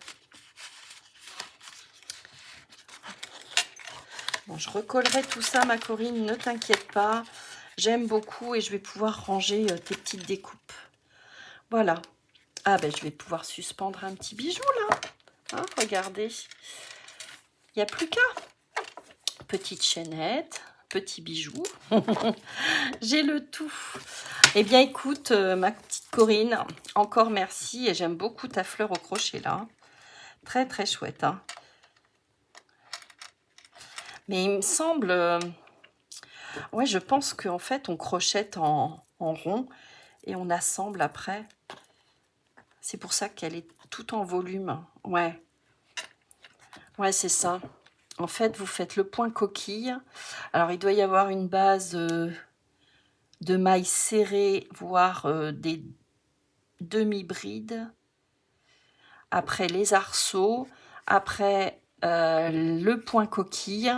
Bon, je recollerai tout ça, ma Corinne, ne t'inquiète pas. J'aime beaucoup et je vais pouvoir ranger tes petites découpes. Voilà. Ah ben, je vais pouvoir suspendre un petit bijou, là. Hein, regardez. Il n'y a plus qu'à. Petite chaînette, petit bijou. J'ai le tout. Eh bien, écoute, ma petite Corinne, encore merci. Et j'aime beaucoup ta fleur au crochet, là. Très, très chouette, hein. Mais il me semble... ouais, je pense qu'en fait, on crochette en rond et on assemble après. C'est pour ça qu'elle est tout en volume. Ouais. Ouais, c'est ça. En fait, vous faites le point coquille. Alors, il doit y avoir une base de mailles serrées, voire des demi-brides. Après, les arceaux. Après, le point coquille.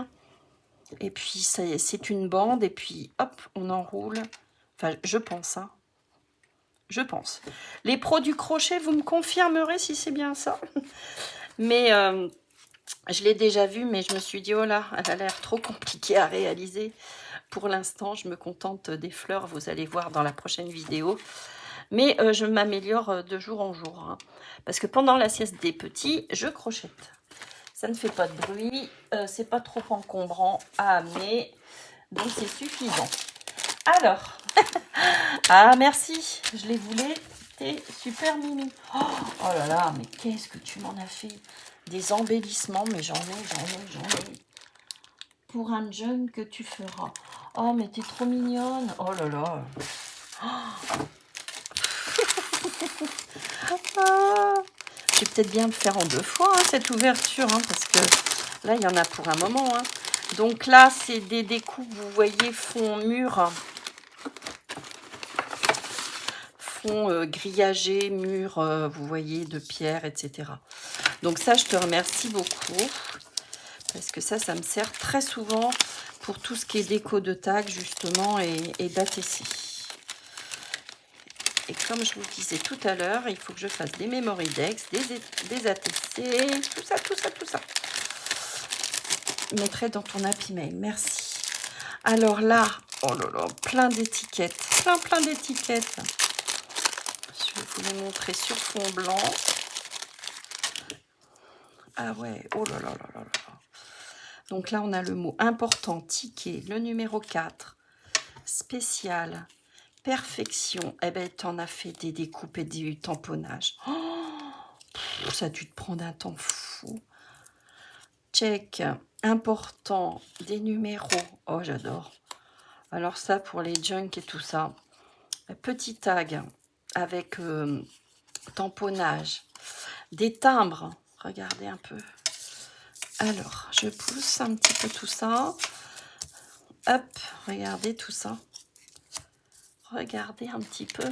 Et puis, c'est une bande. Et puis, hop, on enroule. Enfin, je pense, hein. Je pense. Les pros du crochet, vous me confirmerez si c'est bien ça. Mais je l'ai déjà vu, mais je me suis dit, oh là, elle a l'air trop compliquée à réaliser. Pour l'instant, je me contente des fleurs, vous allez voir dans la prochaine vidéo. Mais je m'améliore de jour en jour. Hein, parce que pendant la sieste des petits, je crochette. Ça ne fait pas de bruit, c'est pas trop encombrant à amener. Donc c'est suffisant. Alors, ah merci, je les voulais. T'es super mimi. Oh là là, mais qu'est-ce que tu m'en as fait? Des embellissements, mais j'en ai. Pour un jeune que tu feras. Oh, mais t'es trop mignonne. Oh là là. Ah, je vais peut-être bien me faire en 2 fois, hein, cette ouverture, hein, parce que là, il y en a pour un moment. Hein. Donc là, c'est des découpes, vous voyez, fond mur. Fond grillagé, mur, vous voyez, de pierre, etc. Donc ça, je te remercie beaucoup. Parce que ça me sert très souvent pour tout ce qui est déco de tag, justement, et d'ATC. Et comme je vous le disais tout à l'heure, il faut que je fasse des memory decks, des ATC, tout ça. Je mettrai dans ton Happy Mail. Merci. Alors là, oh là là, plein d'étiquettes. Plein d'étiquettes. Je vais vous les montrer sur fond blanc. Ah ouais, oh là là là là là. Donc là, on a le mot important, ticket, le numéro 4, spécial, perfection. Eh ben, t'en as fait des découpes et du tamponnage. Oh, ça a dû te prendre un temps fou. Check, important, des numéros. Oh, j'adore. Alors ça, pour les junk et tout ça. Petit tag avec tamponnage. Des timbres. Regardez un peu. Alors, je pousse un petit peu tout ça. Hop, regardez tout ça. Regardez un petit peu.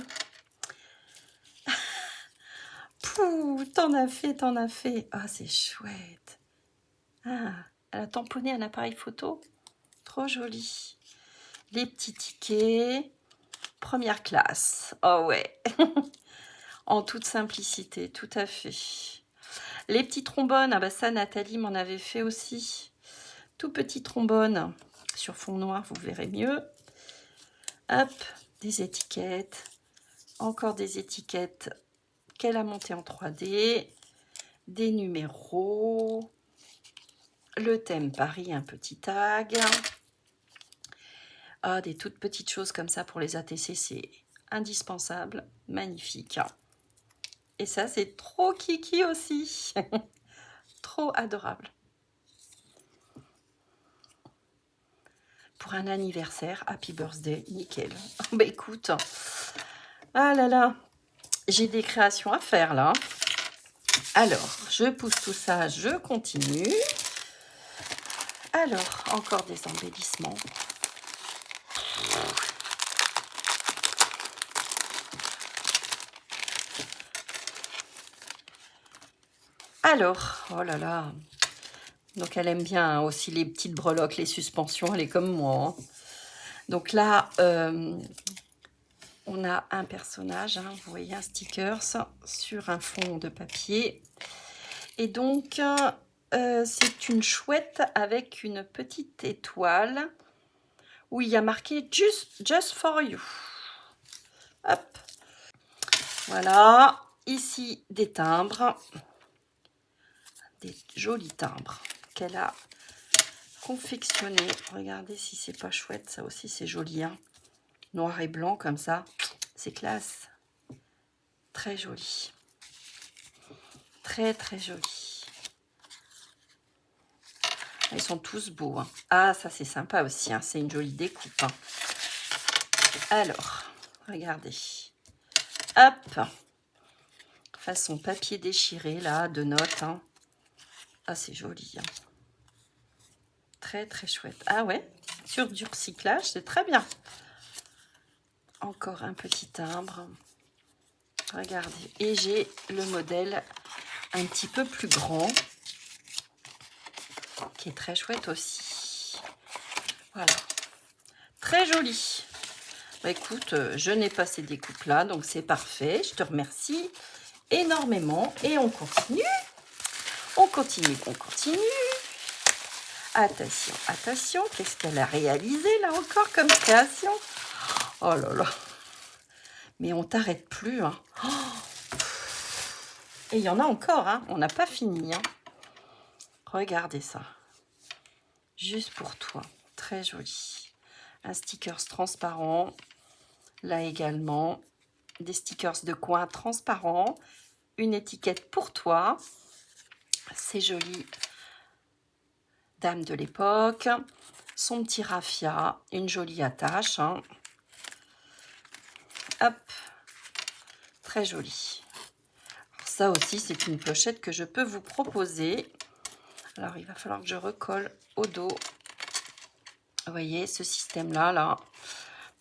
Pouh, t'en as fait. Ah, c'est chouette. Ah, elle a tamponné un appareil photo. Trop joli. Les petits tickets. Première classe. Oh ouais. En toute simplicité, tout à fait. Les petits trombones, ah bah ça, Nathalie m'en avait fait aussi. Tout petit trombone. Sur fond noir, vous verrez mieux. Hop, des étiquettes. Encore des étiquettes qu'elle a montées en 3D. Des numéros. Le thème Paris, un petit tag. Ah, des toutes petites choses comme ça pour les ATC, c'est indispensable. Magnifique. Et ça, c'est trop kiki aussi. Trop adorable. Pour un anniversaire, happy birthday, nickel. Bah écoute, ah là là, j'ai des créations à faire là. Alors, je pousse tout ça, je continue. Alors, encore des embellissements. Alors, oh là là. Donc, elle aime bien hein, aussi les petites breloques, les suspensions. Elle est comme moi. Hein. Donc là, on a un personnage. Hein, vous voyez, un sticker sur un fond de papier. Et donc, c'est une chouette avec une petite étoile où il y a marqué Just for you. Hop. Voilà. Ici, des timbres. Des jolis timbres qu'elle a confectionnés. Regardez si c'est pas chouette. Ça aussi, c'est joli. Hein. Noir et blanc comme ça. C'est classe. Très joli. Très, très joli. Ils sont tous beaux. Hein. Ah, ça, c'est sympa aussi. Hein. C'est une jolie découpe. Hein. Alors, regardez. Hop. Façon papier déchiré, là, de notes. Hein. Ah, c'est joli. Hein. Très, très chouette. Ah ouais, sur du recyclage, c'est très bien. Encore un petit timbre. Regardez. Et j'ai le modèle un petit peu plus grand, qui est très chouette aussi. Voilà. Très joli. Bah, écoute, je n'ai pas ces découpes-là, donc c'est parfait. Je te remercie énormément. Et on continue. On continue, on continue. Attention, attention. Qu'est-ce qu'elle a réalisé, là, encore, comme création? Oh là là. Mais on t'arrête plus. Hein. Oh. Et il y en a encore. Hein. On n'a pas fini. Hein. Regardez ça. Juste pour toi. Très joli. Un sticker transparent. Là également. Des stickers de coin transparents. Une étiquette pour toi. C'est joli. Dame de l'époque. Son petit raffia. Une jolie attache. Hein. Hop. Très joli. Ça aussi, c'est une pochette que je peux vous proposer. Alors, il va falloir que je recolle au dos. Vous voyez, ce système-là, là,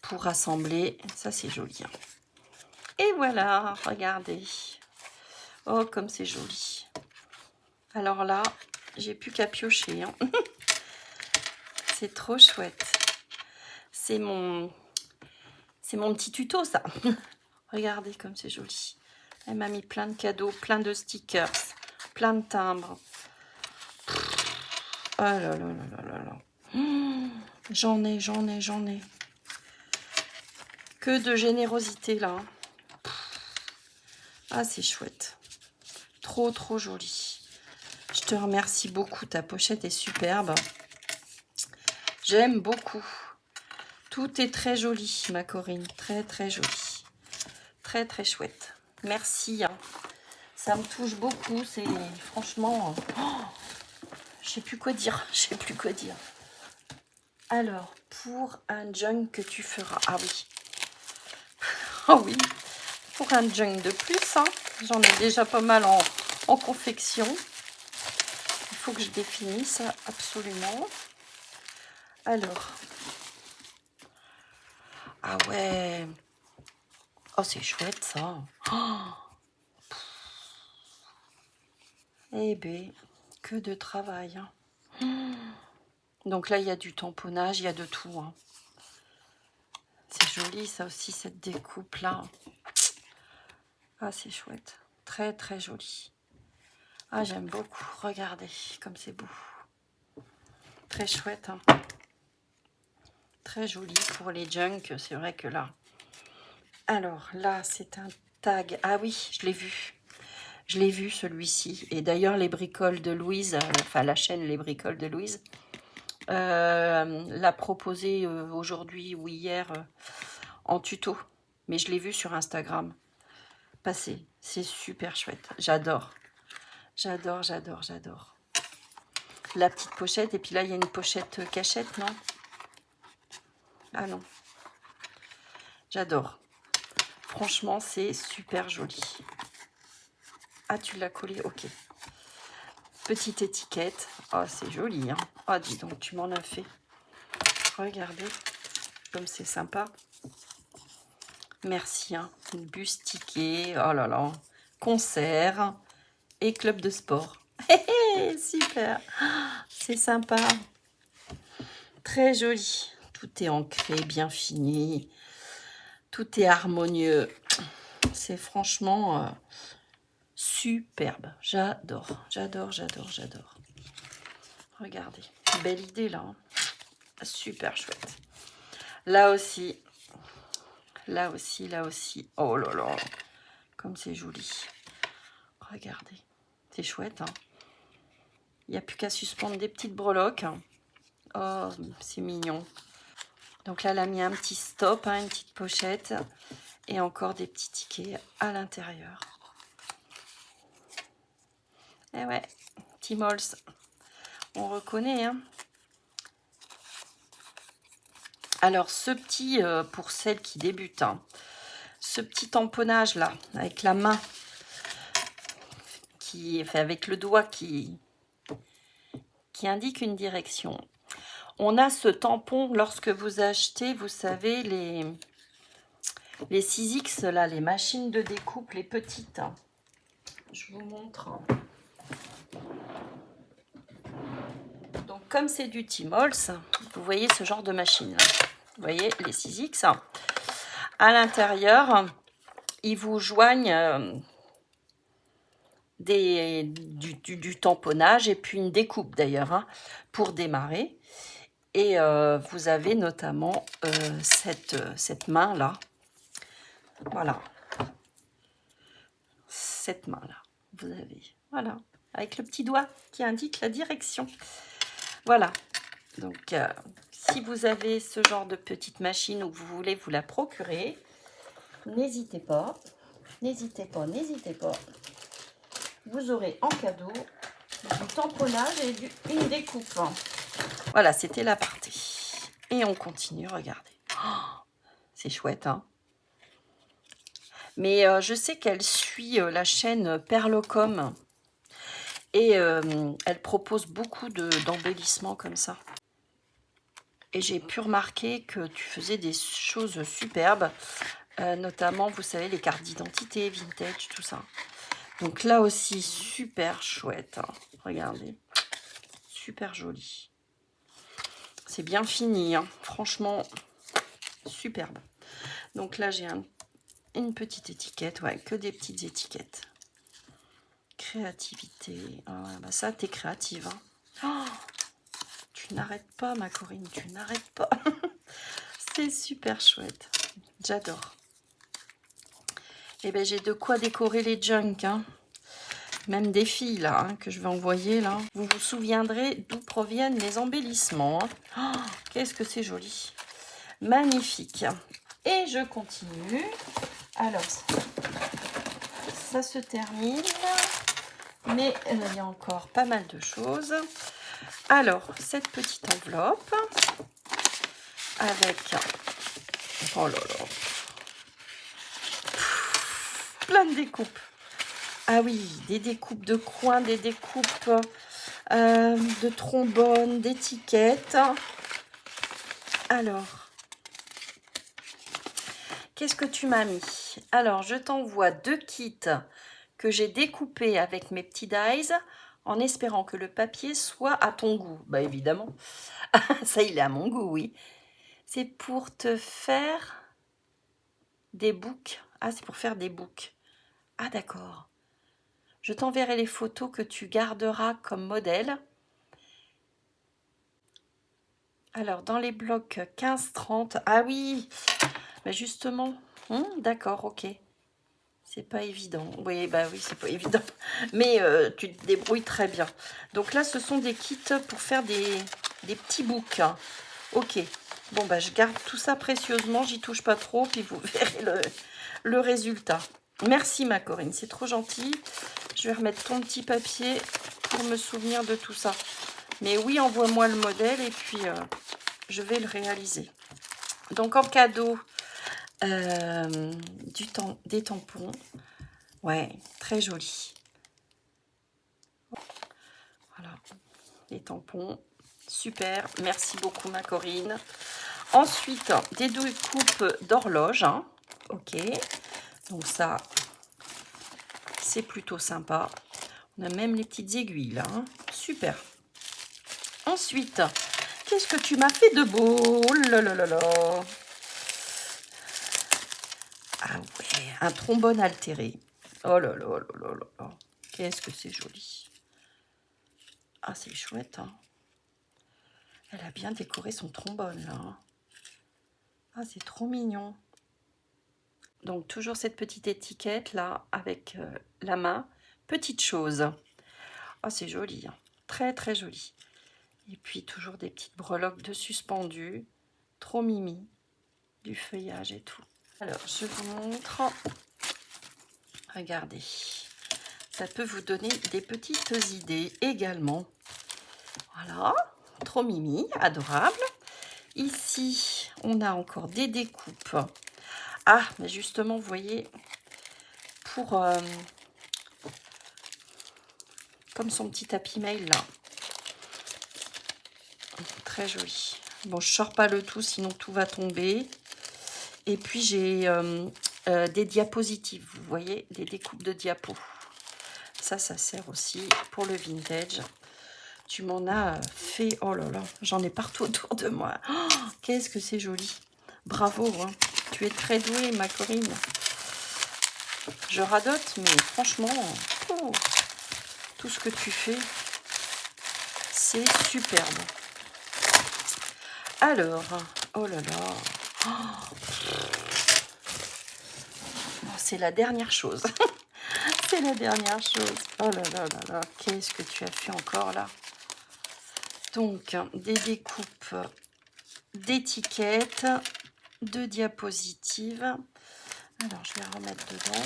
pour rassembler. Ça, c'est joli. Hein. Et voilà, regardez. Oh, comme c'est joli. Alors là, j'ai plus qu'à piocher. Hein. C'est trop chouette. C'est mon petit tuto, ça. Regardez comme c'est joli. Elle m'a mis plein de cadeaux, plein de stickers, plein de timbres. Oh là là là là là. J'en ai. Que de générosité là. Ah, c'est chouette. Trop, trop joli. Je te remercie beaucoup. Ta pochette est superbe. J'aime beaucoup. Tout est très joli, ma Corinne. Très, très joli. Très, très chouette. Merci. Hein. Ça me touche beaucoup. C'est franchement... Oh, je sais plus quoi dire. Je sais plus quoi dire. Alors, pour un junk que tu feras... Ah oui. Oh oui. Pour un junk de plus, hein. J'en ai déjà pas mal en confection. Il faut que je définisse absolument. Alors. Ah ouais. Oh, c'est chouette ça. Oh. Eh bien, que de travail. Hein. Donc là, il y a du tamponnage, il y a de tout. Hein. C'est joli ça aussi, cette découpe-là. Ah, c'est chouette. Très, très joli. Ah, j'aime beaucoup. Regardez comme c'est beau. Très chouette. Hein. Très joli pour les junks. C'est vrai que là... Alors, là, c'est un tag. Ah oui, je l'ai vu. Je l'ai vu, celui-ci. Et d'ailleurs, les bricoles de Louise, enfin, la chaîne Les Bricoles de Louise, l'a proposé aujourd'hui ou hier en tuto. Mais je l'ai vu sur Instagram passer. C'est super chouette. J'adore. J'adore, j'adore, j'adore. La petite pochette. Et puis là, il y a une pochette cachette, non? Ah non. J'adore. Franchement, c'est super joli. Ah, tu l'as collé? Ok. Petite étiquette. Oh, c'est joli. Hein. Oh, dis donc, tu m'en as fait. Regardez comme c'est sympa. Merci. Hein. Bustiqué. Oh là là. Concert. et club de sport. Super, c'est sympa. Très joli. Tout est ancré, bien fini. Tout est harmonieux. C'est franchement superbe. J'adore, j'adore, j'adore, j'adore. Regardez, belle idée là. Hein. Super chouette. Là aussi. Là aussi, là aussi. Oh là là. Comme c'est joli. Regardez. C'est chouette. Hein. Il n'y a plus qu'à suspendre des petites breloques. Oh, c'est mignon. Donc là, elle a mis un petit stop, hein, une petite pochette. Et encore des petits tickets à l'intérieur. Eh ouais, Timols. On reconnaît, hein. Alors, ce petit, pour celles qui débutent, hein, ce petit tamponnage là, avec la main, qui est fait avec le doigt qui indique une direction. On a ce tampon lorsque vous achetez, vous savez, les 6X, là, les machines de découpe, les petites. Hein. Je vous montre. Donc, comme c'est du Timols, vous voyez ce genre de machine. Là. Vous voyez, les 6X. À l'intérieur, ils vous joignent du tamponnage et puis une découpe d'ailleurs, hein, pour démarrer. Et vous avez notamment cette main-là. Voilà. Cette main-là. Vous avez, voilà, avec le petit doigt qui indique la direction. Voilà. Donc, si vous avez ce genre de petite machine ou que vous voulez vous la procurer, n'hésitez pas. N'hésitez pas, n'hésitez pas. Vous aurez en cadeau du tamponnage et une découpe. Voilà, c'était la partie. Et on continue, regardez. Oh, c'est chouette, hein. Mais je sais qu'elle suit la chaîne Perlocom. Et elle propose beaucoup d'embellissements comme ça. Et j'ai pu remarquer que tu faisais des choses superbes. Notamment, vous savez, les cartes d'identité, vintage, tout ça. Donc là aussi, super chouette. Hein. Regardez. Super joli. C'est bien fini. Hein. Franchement, superbe. Donc là, j'ai une petite étiquette. Ouais, que des petites étiquettes. Créativité. Ah, bah ça, t'es créative. Hein. Oh, tu n'arrêtes pas, ma Corinne. Tu n'arrêtes pas. C'est super chouette. J'adore. Et ben j'ai de quoi décorer les junks. Hein. Même des filles, là, hein, que je vais envoyer, là. Vous vous souviendrez d'où proviennent les embellissements. Hein. Oh, qu'est-ce que c'est joli. Magnifique. Et je continue. Alors, ça se termine. Mais il y a encore pas mal de choses. Alors, cette petite enveloppe. Avec... Oh là là. Plein de découpes. Ah oui, des découpes de coins, des découpes de trombones, d'étiquettes. Alors, qu'est-ce que tu m'as mis? Alors, je t'envoie 2 kits que j'ai découpés avec mes petits dies en espérant que le papier soit à ton goût. Bah évidemment, ça il est à mon goût, oui. C'est pour te faire des boucs. Ah, c'est pour faire des boucs. Ah d'accord. Je t'enverrai les photos que tu garderas comme modèle. Alors, dans les blocs 15-30, ah oui, mais justement, d'accord, ok. C'est pas évident. Oui, bah oui, c'est pas évident. Mais tu te débrouilles très bien. Donc là, ce sont des kits pour faire des petits boucs. Ok. Bon, bah je garde tout ça précieusement. J'y touche pas trop. Puis vous verrez le résultat. Merci, ma Corinne. C'est trop gentil. Je vais remettre ton petit papier pour me souvenir de tout ça. Mais oui, envoie-moi le modèle et puis je vais le réaliser. Donc, en cadeau, des tampons. Ouais, très joli. Voilà, les tampons. Super, merci beaucoup ma Corinne. Ensuite, des 2 coupes d'horloge. Hein. Ok, donc ça, c'est plutôt sympa. On a même les petites aiguilles là, hein. Super. Ensuite, qu'est-ce que tu m'as fait de beau? Oh là là là là. Ah ouais, un trombone altéré. Oh là là là là là là. Qu'est-ce que c'est joli. Ah, c'est chouette, hein. Elle a bien décoré son trombone là, hein. Ah, c'est trop mignon. Donc, toujours cette petite étiquette là, avec la main. Petite chose. Ah, c'est joli, hein. Très, très joli. Et puis, toujours des petites breloques de suspendus. Trop mimi. Du feuillage et tout. Alors, je vous montre. Regardez. Ça peut vous donner des petites idées également. Voilà. Trop mimi. Adorable. Ici, on a encore des découpes. Ah, mais justement, vous voyez, pour comme son petit tapis mail là. Très joli. Bon, je sors pas le tout, sinon tout va tomber. Et puis, j'ai des diapositives, vous voyez, des découpes de diapos. Ça sert aussi pour le vintage. Tu m'en as fait, oh là là, j'en ai partout autour de moi. Oh, qu'est-ce que c'est joli. Bravo, hein. Tu es très douée, ma Corinne. Je radote, mais franchement, oh, tout ce que tu fais, c'est superbe. Alors, oh là là, oh, c'est la dernière chose. C'est la dernière chose. Oh là là là là, qu'est-ce que tu as fait encore là? Donc, des découpes d'étiquettes, de diapositives. Alors, je vais remettre dedans.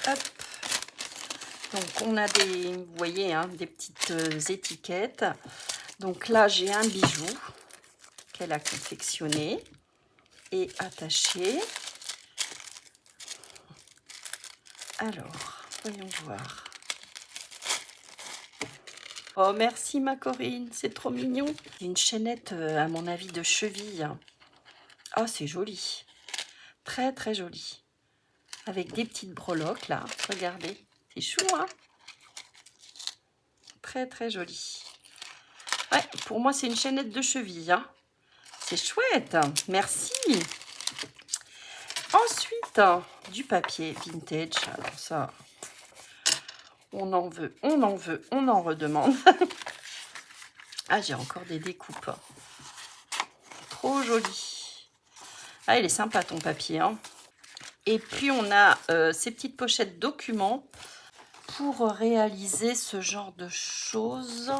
Hop. Donc, on a des, vous voyez, hein, des petites étiquettes. Donc là, j'ai un bijou qu'elle a confectionné et attaché. Alors, voyons voir. Oh, merci ma Corinne, c'est trop mignon. Une chaînette, à mon avis, de cheville. Oh, c'est joli. Très, très joli. Avec des petites breloques, là. Regardez. C'est chou, hein? Très, très joli. Ouais, pour moi, c'est une chaînette de cheville, hein. C'est chouette. Merci. Ensuite, du papier vintage. Alors ça, on en veut, on en veut, on en redemande. Ah, j'ai encore des découpes. Trop joli. Ah, il est sympa ton papier, hein. Et puis, on a ces petites pochettes documents pour réaliser ce genre de choses.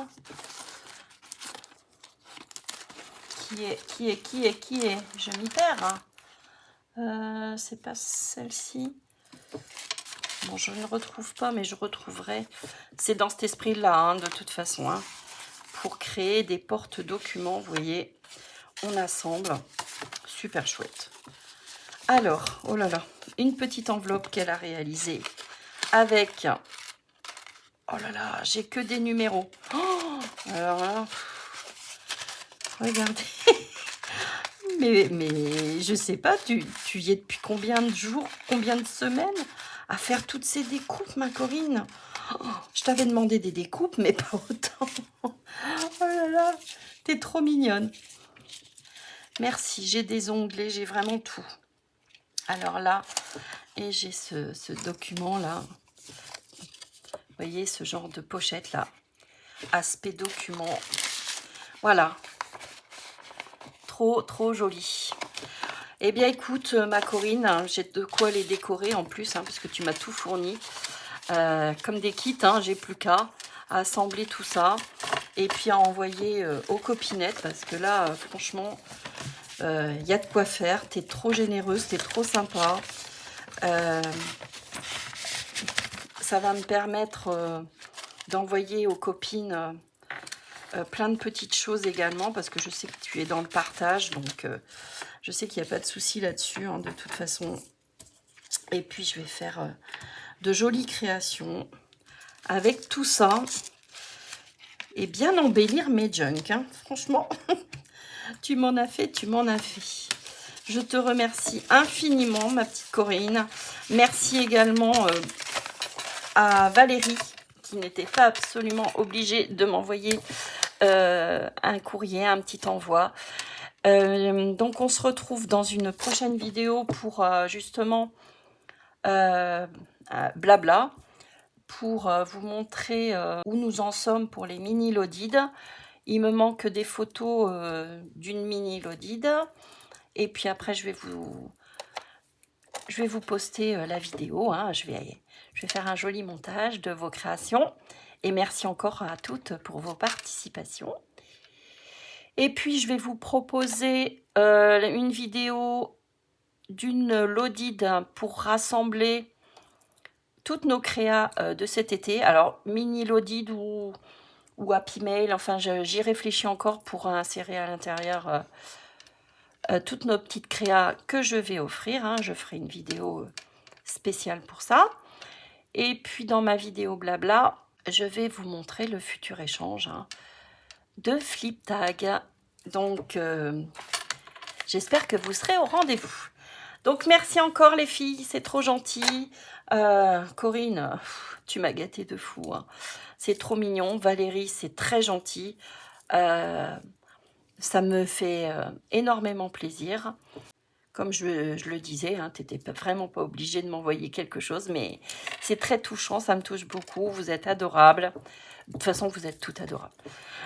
Qui est Je m'y perds, hein. C'est pas celle-ci. Bon, je ne retrouve pas, mais je retrouverai. C'est dans cet esprit-là, hein, de toute façon, hein. Pour créer des porte-documents, vous voyez, on assemble. Super chouette. Alors, oh là là, une petite enveloppe qu'elle a réalisée avec... Oh là là, j'ai que des numéros. Oh, alors là, regardez. mais je sais pas, tu y es depuis combien de jours, combien de semaines à faire toutes ces découpes, ma Corinne? Oh, je t'avais demandé des découpes, mais pas autant. Oh là là, t'es trop mignonne. Merci, j'ai des onglets, j'ai vraiment tout. Alors là, et j'ai ce document-là. Vous voyez, ce genre de pochette-là. Aspect document. Voilà. Trop, trop joli. Eh bien, écoute, ma Corinne, hein, j'ai de quoi les décorer en plus, hein, parce que tu m'as tout fourni. Comme des kits, hein, j'ai plus qu'à assembler tout ça. Et puis à envoyer aux copinettes, parce que là, franchement, il y a de quoi faire. T'es trop généreuse, t'es trop sympa. Ça va me permettre d'envoyer aux copines plein de petites choses également, parce que je sais que tu es dans le partage, donc je sais qu'il n'y a pas de souci là-dessus, hein, de toute façon. Et puis je vais faire de jolies créations avec tout ça et bien embellir mes junk, hein. Franchement, tu m'en as fait, tu m'en as fait. Je te remercie infiniment, ma petite Corinne. Merci également à Valérie, qui n'était pas absolument obligée de m'envoyer un courrier, un petit envoi. Donc on se retrouve dans une prochaine vidéo pour justement blabla, pour vous montrer où nous en sommes pour les mini Lodides. Il me manque des photos d'une mini Lodide. Et puis après, je vais vous poster la vidéo. Hein. Je vais faire un joli montage de vos créations. Et merci encore à toutes pour vos participations. Et puis, je vais vous proposer une vidéo d'une Lodide pour rassembler toutes nos créas de cet été. Alors, mini Lodide ou Happy Mail, enfin, j'y réfléchis encore pour insérer à l'intérieur toutes nos petites créas que je vais offrir. Hein. Je ferai une vidéo spéciale pour ça. Et puis, dans ma vidéo blabla, je vais vous montrer le futur échange de Flip Tag. Donc, j'espère que vous serez au rendez-vous. Donc, merci encore les filles, c'est trop gentil. Corinne, tu m'as gâté de fou. Hein. C'est trop mignon. Valérie, c'est très gentil. Ça me fait énormément plaisir. Comme je le disais, hein, tu n'étais vraiment pas obligé de m'envoyer quelque chose, mais c'est très touchant, ça me touche beaucoup. Vous êtes adorables. De toute façon, vous êtes toutes adorables.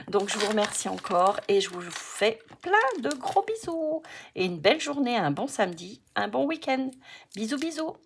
Donc, je vous remercie encore et je vous fais plein de gros bisous. Et une belle journée, un bon samedi, un bon week-end. Bisous, bisous.